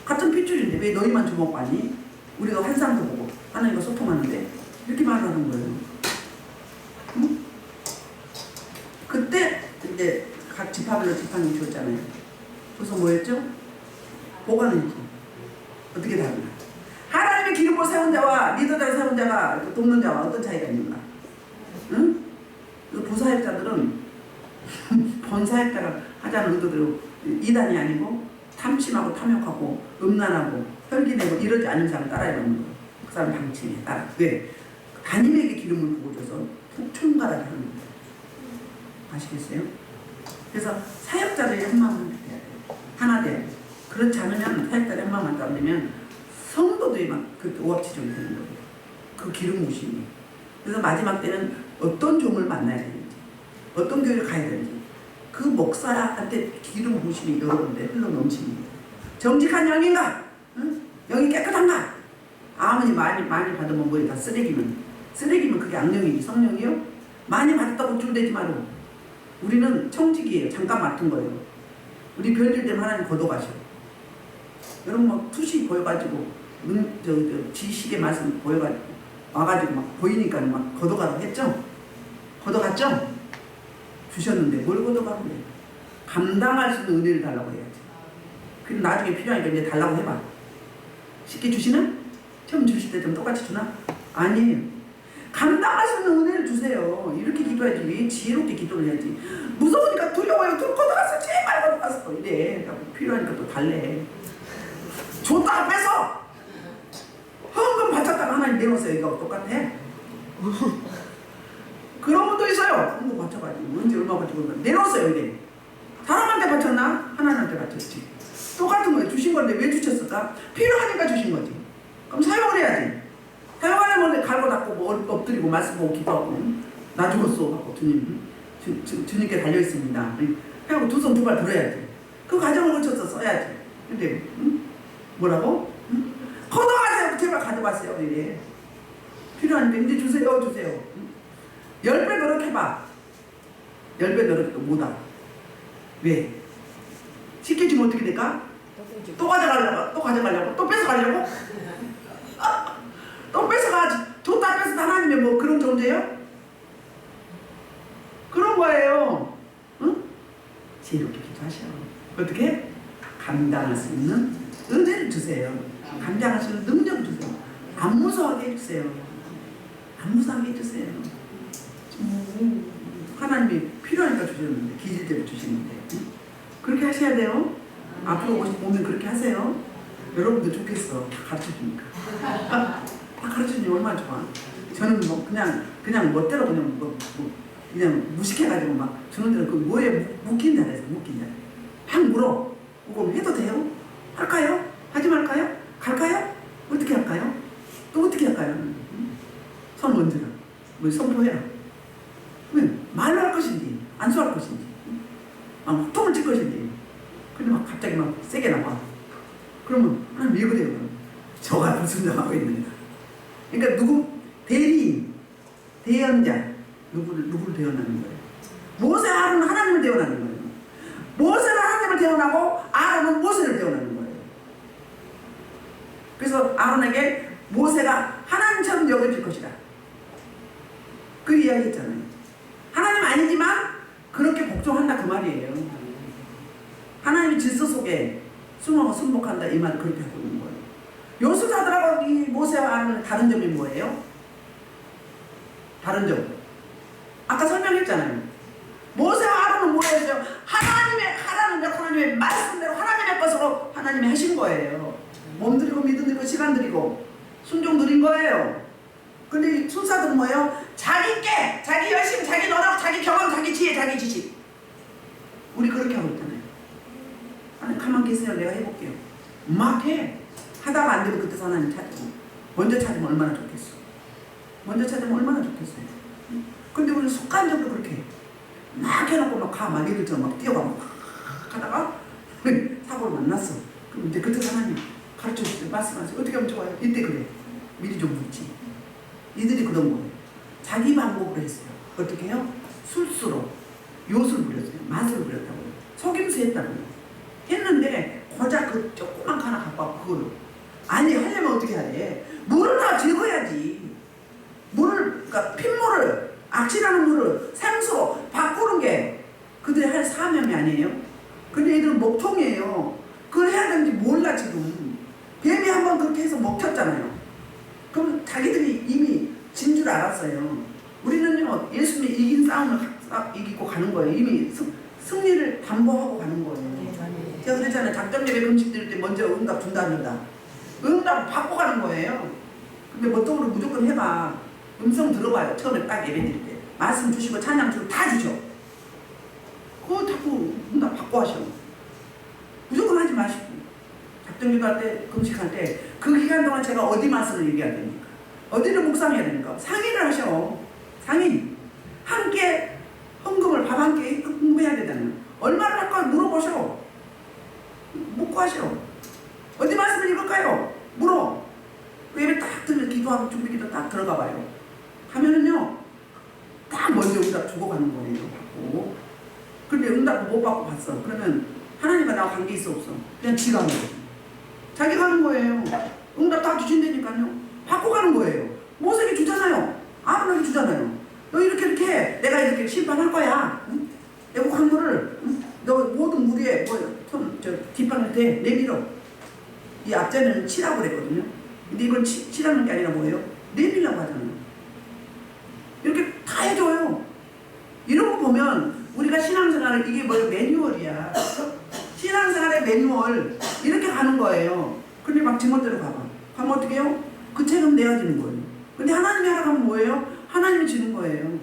같은 핏줄인데 왜 너희만 주목받니? 우리가 환상도 보고 하나님과 소통하는데 이렇게 말하는 거예요. 응? 그때 이제 각 지파별로 지팡이 주었잖아요. 그래서 뭐였죠? 보관했죠. 어떻게 다른가? 하나님의 기름으로 세운 자와 리더자로 세운 자가 돕는 자와 어떤 차이가 있는가? 응? 그 부사역자들은 본사역자가 하자는 의도대로 이단이 아니고 탐심하고 탐욕하고 음란하고 혈기내고 이러지 않는 사람 따라해보는 거예요. 그 사람 방침에 따라. 왜? 담임에게 기름을 부어줘서 총괄하게 하는 거예요. 아시겠어요? 그래서 사역자들이 한 마음만 돼야 돼요. 하나 돼야 돼요. 그렇지 않으면 사역자들이 한 마음만 안 되면 성도들이 막 그 오합지졸이 되는 거예요. 그 기름 부심이. 그래서 마지막 때는 어떤 종을 만나야 되는지, 어떤 교회를 가야 되는지, 그 목사한테 기름 부심이 여러 군데 흘러 넘치는 거예요. 정직한 영인가? 응? 영이 깨끗한가? 아무리 많이 받으면 뭐야? 다 쓰레기면 그게 악령이지 성령이요? 많이 받았다고 줄대지 말고. 우리는 청직이에요. 잠깐 맡은 거예요. 우리 별일 되면 하나님 걷어가셔. 여러분 뭐 투시 보여가지고 지식의 말씀 보여가지고 와가지고 막 보이니까 막 걷어가라고 했죠? 걷어갔죠? 주셨는데 뭘 걷어가면 돼? 감당할 수 있는 은혜를 달라고 해야지. 그럼 나중에 필요하니까 이제 달라고 해봐. 쉽게 주시나? 처음 주실 때 좀 똑같이 주나? 아니에요. 감당할 수 있는 은혜를 주세요. 이렇게 기도해야지. 지혜롭게 기도를 해야지. 무서우니까 두려워요. 걷어갔어. 제발 걷어갔어. 이래. 필요하니까 또 달래. 줬다가 뺏어. 헌금 바쳤다가 하나님 내놓으세요. 이거 똑같아. 그런 분도 있어요. 헌금 바쳐가지고 언제 얼마 바치고 내놓으세요. 이래. 사람한테 바쳤나? 하나님한테 바쳤지. 똑같은 거예요. 주신 건데 왜 주셨을까? 필요하니까 주신 거지. 그럼 사용을 해야지. 사용하려면 갈고 닦고 뭐 엎드리고 말씀 보고 기도하고 나 죽었어 하고 주님께 달려있습니다. 하고 두 손 두 발 들어야지. 그 과정을 거쳐서 써야지. 근데 뭐라고? 걷어가세요. 제발 가져가세요. 이래. 필요한데 이제 주세요. 10배 노력해봐. 10배 노력해도 못하. 왜? 쉽게 주면 어떻게 될까? 또 가져가려고? 또 뺏어가려고? 또 뺏어가. 줬다 뺏어 하나님의 뭐 그런 존재예요? 그런 거예요. 응? 지혜롭게 기도하셔. 어떻게? 감당할 수 있는 은혜를 주세요. 감당할 수 있는 능력을 주세요. 안 무서워하게 해주세요. 안 무서워하게 해주세요. 하나님이 필요하니까 주셨는데 기질대로 주시는데 그렇게 하셔야 돼요. 앞으로 오면 그렇게 하세요. 여러분도 좋겠어. 다 가르쳐주니까. 다 가르쳐주니 얼마나 좋아. 저는 뭐 그냥 멋대로 그냥 무식해가지고 막 주는 데는 그 뭐에 묶인 자리에서 묶인 자리. 막 물어. 그거 해도 돼요? 할까요? 하지 말까요? 갈까요? 어떻게 할까요? 또 어떻게 할까요? 손 얹으라. 뭐 선포해라. 왜? 말로 할 것인지 안수할 것인지 막 통을 칠 것인지. 근데 막 갑자기 막 세게 나와. 그러면 하나님 왜 그래요? 저가 불순종하고 있느니라. 그러니까 누구? 대리인, 대언자. 누구를 대언하는 거예요? 모세 아론은 하나님을 대언하는 거예요. 모세는 하나님을 대언하고 아론은 모세를 대언하는 거예요. 그래서 아론에게 모세가 하나님처럼 여겨질 것이다. 그 이야기 했잖아요. 하나님 아니지만 그렇게 복종한다 그 말이에요. 하나님의 질서 속에 순하고 순복한다 이 말을 그렇게 하고 있는 거예요. 요수자들하고 이 모세와 아론의 다른 점이 뭐예요? 다른 점. 아까 설명했잖아요. 모세와 아론은 뭐예요? 하나님의 말씀대로 하나님의 것으로 하나님이 하신 거예요. 몸 들이고 믿음 들이고 시간 들이고 순종 드린 거예요. 근데 순사들은 뭐예요? 자기 깨, 자기 열심, 자기 노력, 자기 경험, 자기 지혜, 자기 지식. 우리 그렇게 하고 있잖아요. 하나님 가만 계세요. 내가 해볼게요. 막 해. 하다가 안 되면 그때서 하나님 찾고 먼저 찾으면 얼마나 좋겠어. 먼저 찾으면 얼마나 좋겠어요. 근데 우리 습관적으로 그렇게 해. 막 해놓고 막 얘들처럼 막 뛰어가 막 하다가 사고를 만났어. 그럼 이제 그때 하나님 가르쳐주세요. 말씀하세요. 어떻게 하면 좋아요? 이때 그래. 미리 좀 묻지. 이들이 그런 거예요. 자기 방법으로 했어요. 어떻게 해요? 술수로 요술 부렸어요. 맛을 부렸다고요. 속임수 했다고요. 했는데 고작 그 조그만 하나 갖고 와서 그거를 아니 하려면 어떻게 해야 돼? 물을 다 제거해야지. 그러니까 핏물을 악취나는 물을 생수로 바꾸는 게 그들이 할 사명이 아니에요? 근데 얘들은 먹통이에요. 그걸 해야 되는지 몰라 지금. 뱀이 한번 그렇게 해서 먹혔잖아요. 그럼 자기들이 이미 진 줄 알았어요. 우리는요 예수님이 이긴 싸움을 이기고 가는 거예요. 이미 승리를 담보하고 가는 거예요. 제가 그랬잖아요. 작전 예배 금식 드릴 때 먼저 응답 준다 안 준다. 응답 받고 가는 거예요. 근데 보통으로 무조건 해봐. 음성 들어봐요. 처음에 딱 예배 드릴 때. 말씀 주시고 찬양 주고 다 주죠. 그거 자꾸 응답 받고 하셔. 무조건 하지 마시고. 작전 기도할 때, 금식할 때 그 기간 동안 제가 어디 말씀을 얘기해야 됩니까? 어디를 묵상해야 됩니까? 상의를 하셔. 상의. 함께 헌금을 밥 한 끼 헌금해야 되잖아요. 얼마를 할까 물어보셔. 묻고 하셔. 어디 말씀을 읽을까요? 물어. 예배 딱 들면 기도하고 준비기도 딱 들어가 봐요. 하면은요, 딱 먼저 응답 주고 가는 거예요. 받고. 근데 응답 못 받고 갔어. 그러면 하나님과 나와 관계 있어 없어? 그냥 지가 하는 거예요. 자기가 하는 거예요. 응답 다 주신다니까요. 받고 가는 거예요. 모세에게 주잖아요. 아론에게 주잖아요. 너 이렇게 해. 내가 이렇게 심판할 거야. 응? 애국 항구를 응? 너 모든 무리에 뒷방을 대 내밀어. 이 앞전에는 치라고 그랬거든요. 근데 이건 치라는 게 아니라 뭐예요? 내밀라고 하잖아요. 이렇게 다 해줘요. 이런 거 보면 우리가 신앙생활을 이게 뭐예요? 매뉴얼이야. 신앙생활의 매뉴얼 이렇게 가는 거예요. 근데 막 지멋대로 가봐. 가면 어떻게 해요? 그 책은 내어지는 거예요. 근데 하나님이 하라고 하면 뭐예요? 하나님이 주는 거예요.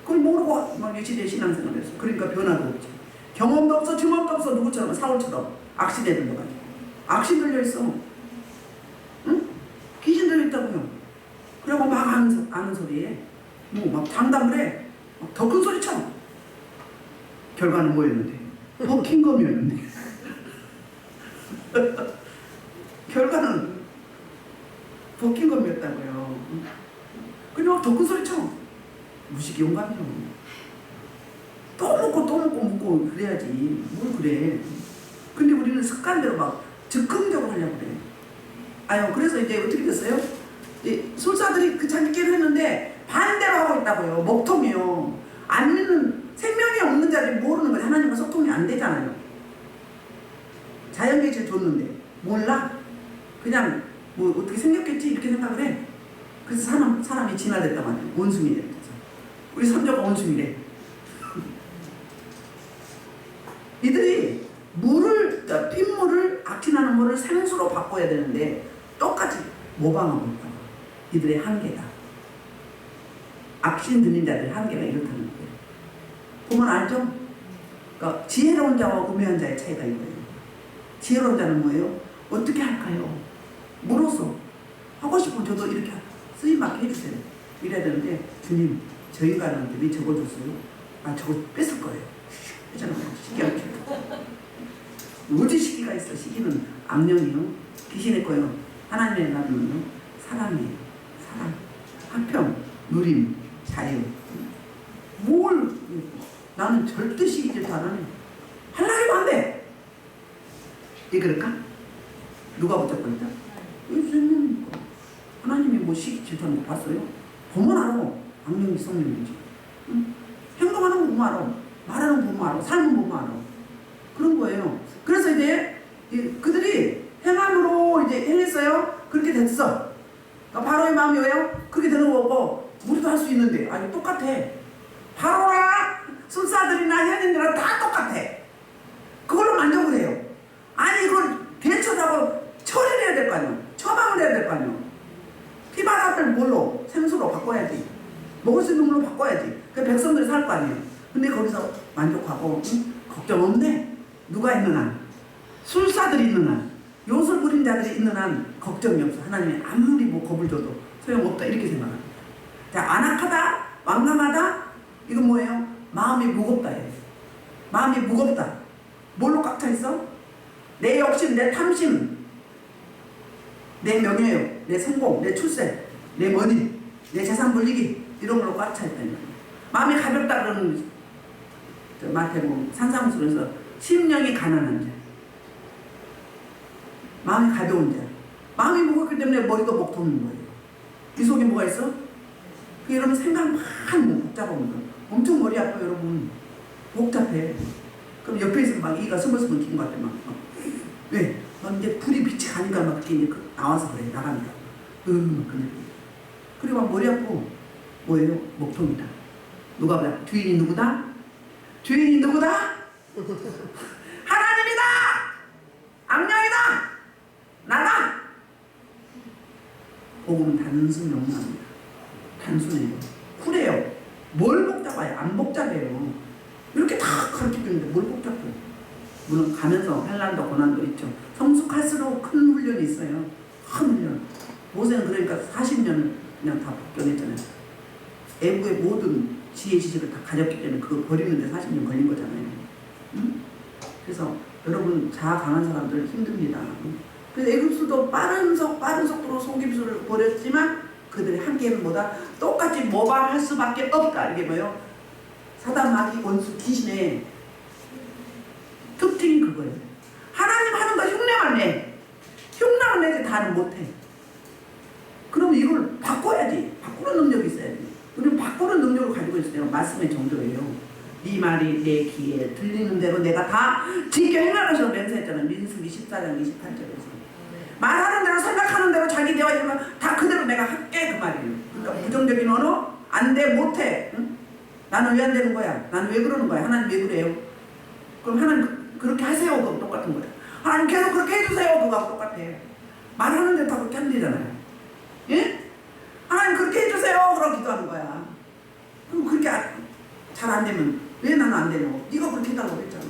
그걸 모르고 막 유치대 신앙생활을 했어. 그러니까 변화도 없지. 경험도 없어, 증언도 없어. 누구처럼? 사울처럼 악신에 들려가지고. 악신 들려있어. 응? 귀신 들려있다고요. 그리고 막 아는 소리에 뭐 막 장담을 해. 더 큰 소리 쳐. 결과는 뭐였는데? 버킹검이었는데. 결과는 버킹검이었다고요. 그냥 더 큰 소리 쳐. 무식이 용감이요. 또 묻고 묻고 그래야지. 뭘 그래. 근데 우리는 습관대로 막 즉흥적으로 하려고 그래. 아유, 그래서 이제 어떻게 됐어요? 이제 술사들이 그 자기 깨를 했는데 반대로 하고 있다고요. 먹통이요. 안 믿는, 생명이 없는 자들이 모르는 거지. 하나님과 소통이 안 되잖아요. 자연계시를 줬는데 몰라? 그냥 뭐 어떻게 생겼겠지 이렇게 생각을 해. 그래서 사람이 진화됐단 말이에요. 원숭이래. 우리 삼조가 원숭이래. 이들이 핏물을 악취나는 물을 생수로 바꿔야 되는데 똑같이 모방하고 있다고. 이들의 한계다. 악신 들린 자들의 한계가 이렇다는 거예요. 보면 알죠? 그러니까 지혜로운 자와 우매한 자의 차이가 이거예요. 지혜로운 자는 뭐예요? 어떻게 할까요? 물어서 하고 싶으면 저도 이렇게 쓰임맞게 해주세요. 이래야 되는데 주님 저 인간한테 왜 적어줬어요? 아 저거 뺐을 거예요. 하잖아요. 시기하기 어디 시기가 있어? 시기는 악령이요. 귀신의 거요. 하나님의 나라는요. 사랑이에요. 사랑. 화평, 누림, 자유. 뭘 나는 절대 시기 질투 안 하네. 하려고 안 돼. 이 그럴까? 누가 붙잡고 있다? 하나님이 뭐 시기 질투하는 거 봤어요? 보면 알아. 악령이 성령인지. 응? 행동하는 거 보면 알아. 말하는 거 보면 알아. 삶은 보면 알아. 그런 거예요. 그래서 이제 그들이 행함으로 이제 행했어요. 그렇게 됐어. 그러니까 바로의 마음이 왜요? 그렇게 되는 거고 우리도 할 수 있는데 아니 똑같아. 바로나 술사들이나 현인들이나 다 똑같아. 그걸로 만족을 해요. 아니 이걸 대처하고 처리를 해야 될 거 아니야. 처방을 해야 될 거 아니야. 피바다를 뭘로? 생수로 바꿔야지. 먹을 수 있는 걸로 바꿔야지. 그 백성들이 살 거 아니에요. 근데 거기서 만족하고 응? 걱정 없네. 누가 있는 한? 술사들이 있는 한, 요술 부린 자들이 있는 한 걱정이 없어. 하나님이 아무리 뭐 겁을 줘도 소용없다 이렇게 생각합니다. 자, 안악하다, 완강하다 이건 뭐예요? 마음이 무겁다예요. 마음이 무겁다. 뭘로 꽉 차 있어? 내 욕심, 내 탐심, 내 명예욕, 내 성공, 내 출세, 내 머니, 내 재산 불리기 이런 걸로 꽉 차 있다. 마음이 가볍다 그러는 마태복음 산상수에서 심령이 가난한 자, 마음이 가벼운 자, 마음이 무겁기 때문에 머리도 목 도는 거예요. 이 속에 뭐가 있어? 그 여러분 생각만 복잡한 거. 엄청 머리 아파요 여러분. 복잡해. 그럼 옆에 있으면 막 이가 스멀스멀 기는 것 같아 막. 왜? 넌 이제 불이 빛이 가니까 막 그게 이제 나와서 그래 나가니까. 그리고 막 머리 아프고 뭐예요? 목통이다. 누가 보다? 주인이 누구다? 주인이 누구다? 하나님이다! 악령이다! 나다! 복음은 단순 명료합니다. 단순해요. 쿨해요. 뭘 복잡해요? 안 복잡해요. 이렇게 다 가르쳐주는데 뭘 복잡해요? 물론 가면서 환난도 고난도 있죠. 성숙할수록 큰 훈련이 있어요. 큰 훈련. 모세는 그러니까 40년을 그냥 다 벗겨냈잖아요. 애국의 모든 지혜 지식을 다 가졌기 때문에 그거 버리는데 40년 걸린 거잖아요. 응? 그래서 여러분 자아 강한 사람들 힘듭니다. 그래서 애굽수도 빠른 속도로 속임수를 벌였지만 그들의 한계는 뭐다? 똑같이 모방할 수밖에 없다. 이게 뭐예요? 사단 마귀 원수 귀신의 특징이 그거예요. 하나님 하는 거 흉내만 내. 흉내만 내지 다는 못해. 그러면 이걸 바꿔야지. 바꾸는 능력이 있어야지. 우리는 바꾸는 능력을 가지고 있어요. 말씀의 정도예요. 네 말이 내 귀에 들리는 대로 내가 다 지켜 행할 것이라고 맹세했잖아요. 민수기 14장 28절에서. 말하는 대로 생각하는 대로 자기 대화 이러면 다 그대로 내가 할게 그 말이에요. 그러니까 부정적인 언어 안 돼 못해. 응? 나는 왜 안 되는 거야? 나는 왜 그러는 거야? 하나님 왜 그래요? 그럼 하나님 그렇게 하세요. 그거 똑같은 거예요. 하나님 계속 그렇게 해주세요. 그거하고 똑같아요. 말하는 대로 다 그렇게 한대잖아요. 예? 하나님 그렇게 해주세요. 그러고 기도하는 거야. 그럼 그렇게 잘 안 되면 왜 나는 안 되냐고. 네가 그렇게 해달라고 했잖아.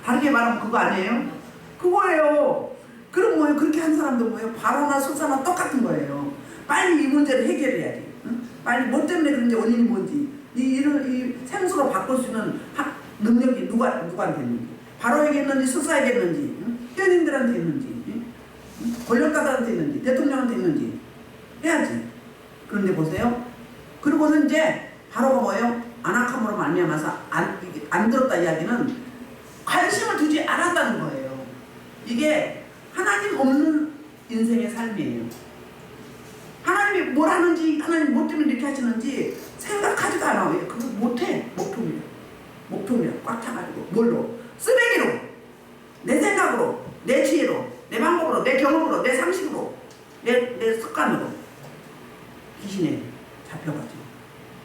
다르게 말하면 그거 아니에요? 그거예요. 그럼 뭐예요? 그렇게 한 사람도 뭐예요? 바로나 소사나 똑같은 거예요. 빨리 이 문제를 해결해야지. 응? 빨리 뭐 때문에 그런지 원인이 뭔지 이 생수로 바꿀 수 있는 능력이 누구한테 있는지 바로에게 있는지 소사에게 있는지 응? 현인들한테 있는지 응? 권력가들한테 있는지 대통령한테 있는지 해야지. 그런데 보세요. 그리고는 이제 바로가 뭐예요? 안악함으로 말미암아서 안 들었다 이야기는 관심을 두지 않았다는 거예요. 이게 하나님 없는 인생의 삶이에요. 하나님이 뭘 하는지 하나님 뭐 때문에 이렇게 하시는지 생각하지도 않아. 왜? 그거 못해. 목통이야. 꽉 차가지고 뭘로? 쓰레기로 내 생각으로 내 지혜로 내 방법으로 내 경험으로 내 상식으로 내 습관으로 귀신에 잡혀가지고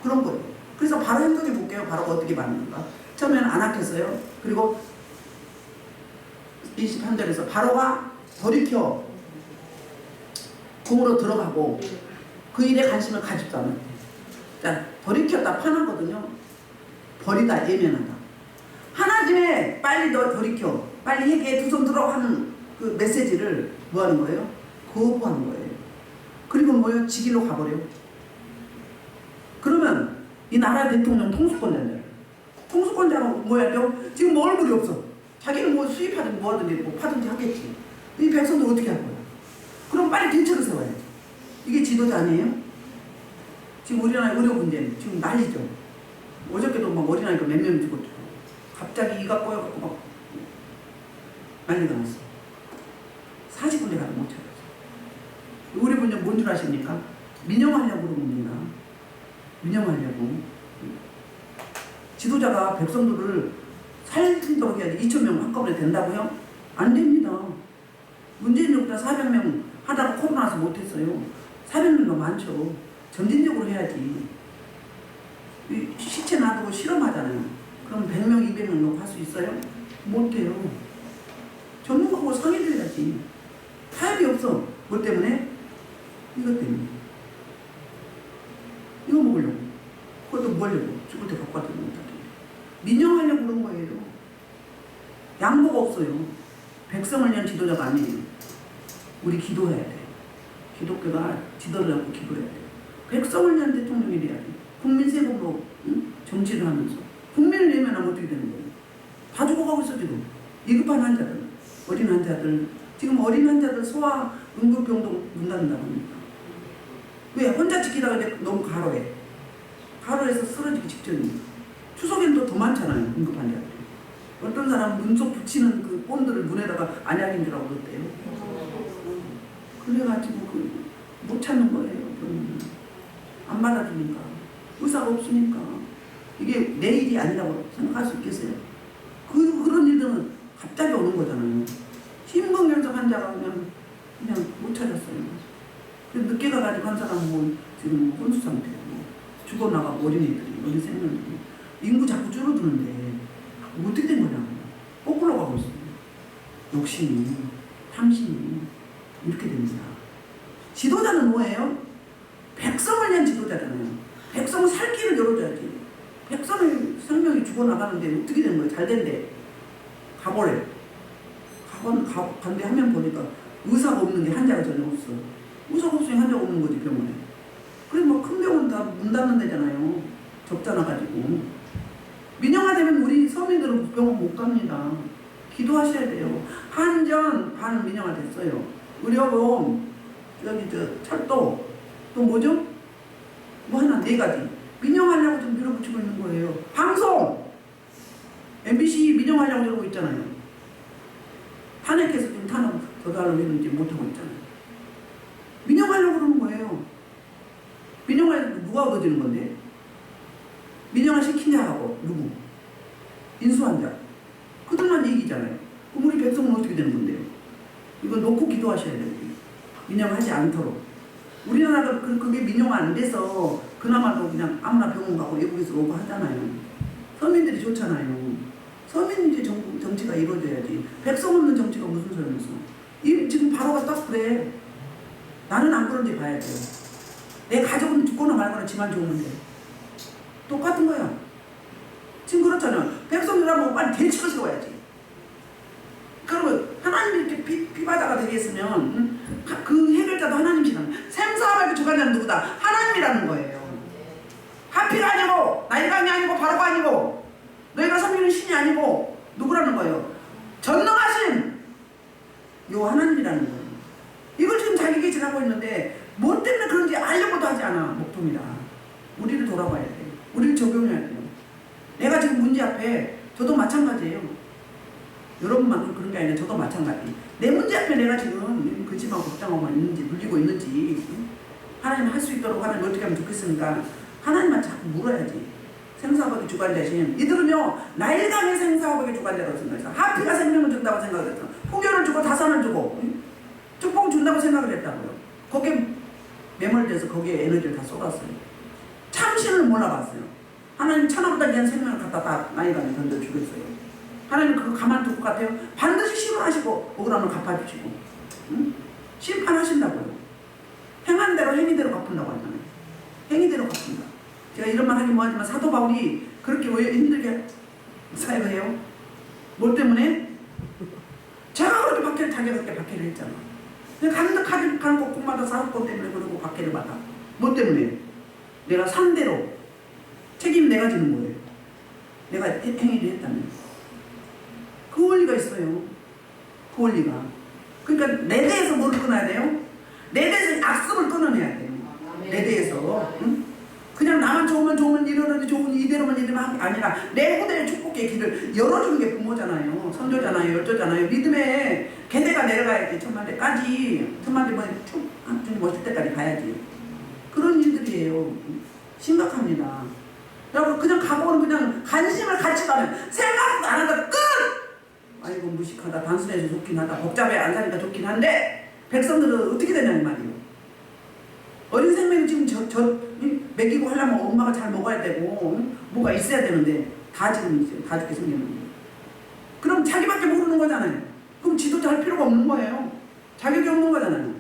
그런 거예요. 그래서 바로 행동해 볼게요. 바로 어떻게 받는가. 처음에는 안 아꼈어요. 그리고 23절에서 바로가 돌이켜 궁으로 들어가고 그 일에 관심을 가지도 않았대. 자, 돌이켰다 파나거든요. 버리다 예면하다. 하나님의 빨리 너 돌이켜 빨리 회개에 두 손 들어 하는 그 메시지를 뭐 하는 거예요? 거부하는 거예요. 그리고 뭐예요? 지길로 가버려. 그러면 이 나라 대통령 통수권자잖아요. 통수권자는 뭐야? 지금 뭐 얼굴이 없어. 자기는 뭐 수입하든 뭐 하든지 뭐 파든지 하겠지. 이 백성들 어떻게 할 거야? 그럼 빨리 대책을 세워야지. 이게 지도자 아니에요? 지금 우리나라 의료 문제는 지금 난리죠. 어저께도 막 어린아이가 몇 명 죽었죠. 갑자기 이가 꼬여갖고 막 난리가 났어. 40군데 가도 못 찾았어. 의료 문제 뭔 줄 아십니까? 민영하려고 그런 겁니다. 민영하려고. 지도자가 백성들을 살리도록 해야지 2,000명 한꺼번에 된다고요? 안 됩니다. 문재인 정부가 400명 하다가 코로나 와서 못했어요. 400명도 많죠. 점진적으로 해야지. 시체 놔두고 실험하잖아요. 그럼 100명, 200명 놓고 할 수 있어요? 못해요. 전문가하고 상의를 해야지. 타협이 없어. 뭐 때문에? 이것 때문에. 이거 먹으려고. 그것도 먹으려고. 죽을 때 갖고 왔더니 못하게. 민영하려고 그런 거예요. 양보가 없어요. 백성을 위한 지도자가 아니에요. 우리 기도해야 돼. 기독교가 지도를 하고 기도해야 돼. 백성을 위한 대통령이 돼야 돼. 국민 세금으로 응? 정치를 하면서 국민을 외면하면 어떻게 되는 거예요? 다 죽어가고 있어 지금. 위급한 환자들, 어린 환자들, 지금 어린 환자들 소아 응급병동 문 닫는다고 합니다. 왜? 혼자 지키다가 이제 너무 가로해. 가로해서 쓰러지기 직전이에요. 추석에는 더 많잖아요. 응급 환자들. 어떤 사람은 눈썹 붙이는 그 본드를 눈에다가 안약인 줄 알고 그랬대요. 그래가지고 못 찾는 거예요. 안 받아주니까. 의사가 없으니까. 이게 내 일이 아니라고 생각할 수 있겠어요? 그런 일들은 갑자기 오는 거잖아요. 심근경색 환자가 그냥 못 찾았어요. 그래서 늦게 가가지고 한 사람은 뭐 지금 혼수 상태고 죽어나가고 어린애들이, 어린 생명들이 인구 자꾸 줄어드는데 어떻게 된 거냐고. 거꾸로 가고 있어요. 욕심이, 탐심이 이렇게 됩니다. 지도자는 뭐예요? 백성을 위한 지도자잖아요. 백성은 살 길을 열어줘야지. 백성의 생명이 죽어나가는데 어떻게 되는 거예요? 잘 된대. 가보래. 간대 하면 보니까 의사가 없는 게 한자가 전혀 없어. 의사가 없으니 한자가 없는 거지, 병원에. 그래, 뭐 큰 병원 다 문 닫는 데잖아요. 적잖아가지고. 민영화되면 우리 서민들은 병원 못 갑니다. 기도하셔야 돼요. 한전 반민영화 됐어요. 의료보험, 여기 철도, 또 뭐죠? 뭐 하나 4가지. 민영하려고 좀 밀어붙이고 있는 거예요. 방송! MBC 민영하려고 이러고 있잖아요. 탄핵해서 지금 탄핵 저도 하려고 했는지 못하고 있잖아요. 민영하려고 그러는 거예요. 민영화해서 누가 얻어지는 건데? 민영화 시키냐 하고 누구? 인수한 자. 그들만 이기잖아요. 그럼 우리 백성은 어떻게 되는 건데요? 이거 놓고 기도하셔야 돼요. 민영하지 않도록. 우리나라가 그게 민영화 안 돼서 그나마도 그냥 아무나 병원 가고 외국에서 오고 하잖아요. 서민들이 좋잖아요. 서민인지 정치가 이루어져야지. 백성 없는 정치가 무슨 소용이었어. 지금 바로가 딱 그래. 나는 안 그런지 봐야 돼요. 내 가족은 죽거나 말거나 지만 좋으면 돼. 똑같은 거야. 지금 그렇잖아요. 백성들하고 빨리 대치고 세워야지. 그러면 하나님이 이렇게 피바다가 되겠으면 그 해결자도 하나님이시라는 샘사하게 주관자는 누구다? 하나님이라는 거예요. 하필 아니고 나일강이 아니고 바로가 아니고 너희가 섬기는 신이 아니고 누구라는 거예요? 전능하신 요 하나님이라는 거예요. 이걸 지금 자기 계시하고 있는데 뭐 때문에 그런지 알려고도 하지 않아. 목통이다. 우리를 돌아봐야 돼. 우리를 적용해야 돼요. 내가 지금 문제 앞에 저도 마찬가지예요. 여러분만큼 그런 게 아니라 저도 마찬가지. 내 문제 앞에 내가 지금 근심하고 걱정하고 있는지 물리고 있는지 하나님 할 수 있도록 하나님 어떻게 하면 좋겠습니까? 하나님만 자꾸 물어야지. 생사업의 주관자신 이들은요 나일강의 생사업의 주관자라고 생각했어. 하피가 생명을 준다고 생각을 했어. 후교를 주고 다산을 주고 축복을 준다고 생각을 했다고요. 거기에 매몰돼서 거기에 에너지를 다 쏟았어요. 참신을 몰라봤어요. 하나님 천하보다 귀한 생명을 갖다 다 나일강에 던져주겠어요. 하나님 그거 가만둘 것 같아요? 반드시 심판하시고 억울함을 갚아주시고 응? 심판하신다고요. 행한 대로 행위대로 갚는다고 하잖아요. 행위대로 갚는다. 제가 이런 말 하긴 뭐하지만 사도 바울이 그렇게 왜 힘들게 사역을 해요? 뭘 때문에? 제가 그렇게 박해를 자기가 그렇게 박해를 했잖아. 가는 곳곳마다 사업권 때문에 그러고 박해를 받아. 뭐 때문에? 내가 상대로 책임 내가 지는 거예요. 내가 행위를 했다면. 그 원리가 있어요. 그 원리가. 그러니까 내 대해서 뭘 끊어야 돼요? 내 대해서 악습을 끊어내야 돼요. 내 대해서. 응? 그냥 나만 좋으면 이러는데 좋으면 이대로만 이러면 게 아니라 내 후대의 축복의 길을 열어주는 게 부모잖아요. 선조잖아요. 열조잖아요. 믿음의 계대가 내려가야지. 천만대까지. 천만대 쭉 주님 오실 때까지 가야지. 그런 일들이에요. 심각합니다. 여러분 그냥 각오는 그냥 관심을 갖지도 않아요. 생각도 안 한다. 끝! 아이고 무식하다. 단순해서 좋긴 하다. 복잡해 안 사니까 좋긴 한데 백성들은 어떻게 되냐는 말이에요. 어린 생명이 지금 먹이고 하려면 엄마가 잘 먹어야 되고 뭐가 있어야 되는데 다 지금 이제 다 죽게 생겼는데 그럼 자기밖에 모르는 거잖아요. 그럼 지도자 할 필요가 없는 거예요. 자격이 없는 거잖아요.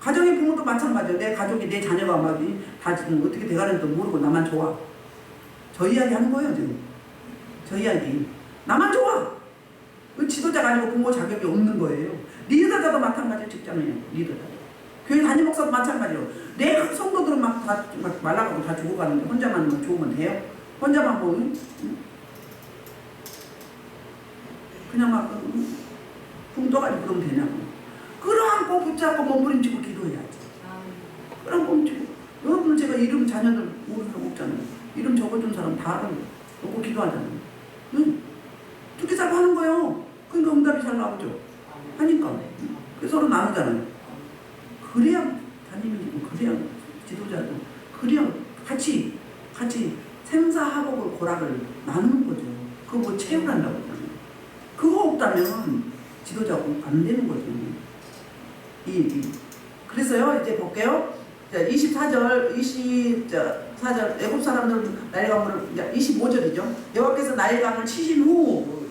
가정의 부모도 마찬가지예요. 내 가족이 내 자녀가 막 다 지금 어떻게 돼가는지도 모르고 나만 좋아. 저 이야기 하는 거예요 지금. 저 이야기. 나만 좋아. 그 지도자가 아니고 부모 자격이 없는 거예요. 리더자도 마찬가지로 직장이에요. 리더자. 교회 담임 목사도 마찬가지로 내 성도들은 막 말라가고 다 죽어가는데 혼자만 뭐 좋으면 돼요? 혼자만 뭐 그냥 막 붕떠가지고 그러면 되냐고. 끌어안고 붙잡고 몸부림치고 기도해야지. 끌어안고 몸치고. 여러분은 제가 이름 자녀들 모르는 사람 없잖아요. 이름 적어준 사람 다 알아요. 놓고 기도하잖아요. 응? 죽기 살고 하는 거예요. 그러니까 응답이 잘 나오죠. 하니까. 그래서 서로 나누잖아요. 그래야 담임이고 그래야 지도자도 그래야 같이 생사하복을 고락을 나누는 거죠. 그거 뭐 채우란다고 하잖아요. 그거 없다면 지도자가 안 되는 거죠. 이 얘기. 그래서요 이제 볼게요. 24절 애굽 사람들은 나일강을 25절이죠. 여호와께서 나일강을 치신 후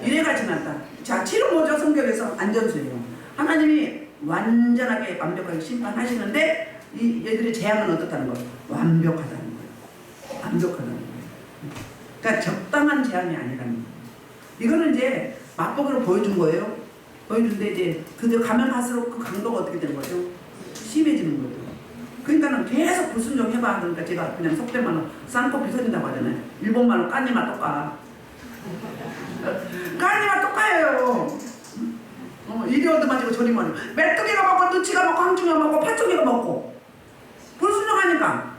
이래가 지났다. 자, 7은 뭐죠? 성경에서 안전수예요. 하나님이 완전하게 완벽하게 심판하시는데 이 얘들의 재앙은 어떻다는 거예요? 완벽하다는 거예요. 완벽하다는 거예요. 그러니까 적당한 재앙이 아니라는 거예요. 이거는 이제 맛보기로 보여준 거예요. 보여준데 이제 그들 가면 갈수록 그 강도가 어떻게 되는 거죠? 심해지는 거죠. 그러니까는 계속 불순종 해봐. 그러니까 제가 그냥 속된 말로 쌍꺼풀 터진다고 하잖아요. 일본말로 까니마 똑까. 까니마 똑까예요. 이리 얻어맞이고 저리 먹고 메뚜기가 먹고 누치가 먹고 항중이가 먹고 팥종이가 먹고 불순종하니까.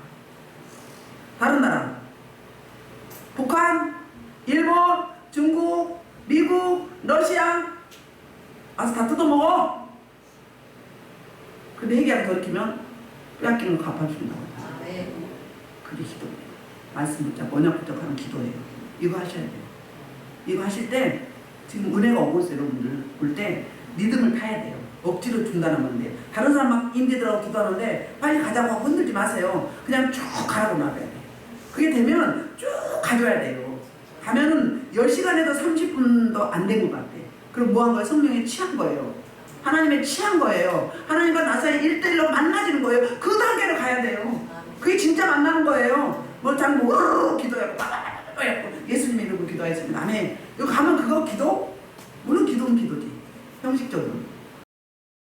다른 나라 북한, 일본, 중국, 미국, 러시아 와서 다 뜯어먹어. 근데 회개하고 돌이키면 빼앗기는 거 갚아준다고. 그게 기도예요. 말씀 붙잡고 언약 붙잡고 기도예요. 이거 하셔야 돼요. 이거 하실 때 지금 은혜가 오고 있어요. 여러분들 볼 때 리듬을 타야 돼요. 억지로 중단하면 안 돼요. 다른 사람 막 임대들하고 기도하는데 빨리 가자고 하고 흔들지 마세요. 그냥 쭉 가라고 놔둬야 돼요. 그게 되면 쭉 가져야 돼요. 가면은 10시간에도 30분도 안 된 것 같아. 그럼 뭐 한 거예요? 성령에 취한 거예요. 하나님에 취한 거예요. 하나님과 나 사이 1대1로 만나지는 거예요. 그 단계로 가야 돼요. 그게 진짜 만나는 거예요. 뭐 장부 우르르 기도하고 예수님 이름으로 기도했습니다. 아멘. 여기 가면 그거 기도? 물론 기도는 기도지. 형식적으로.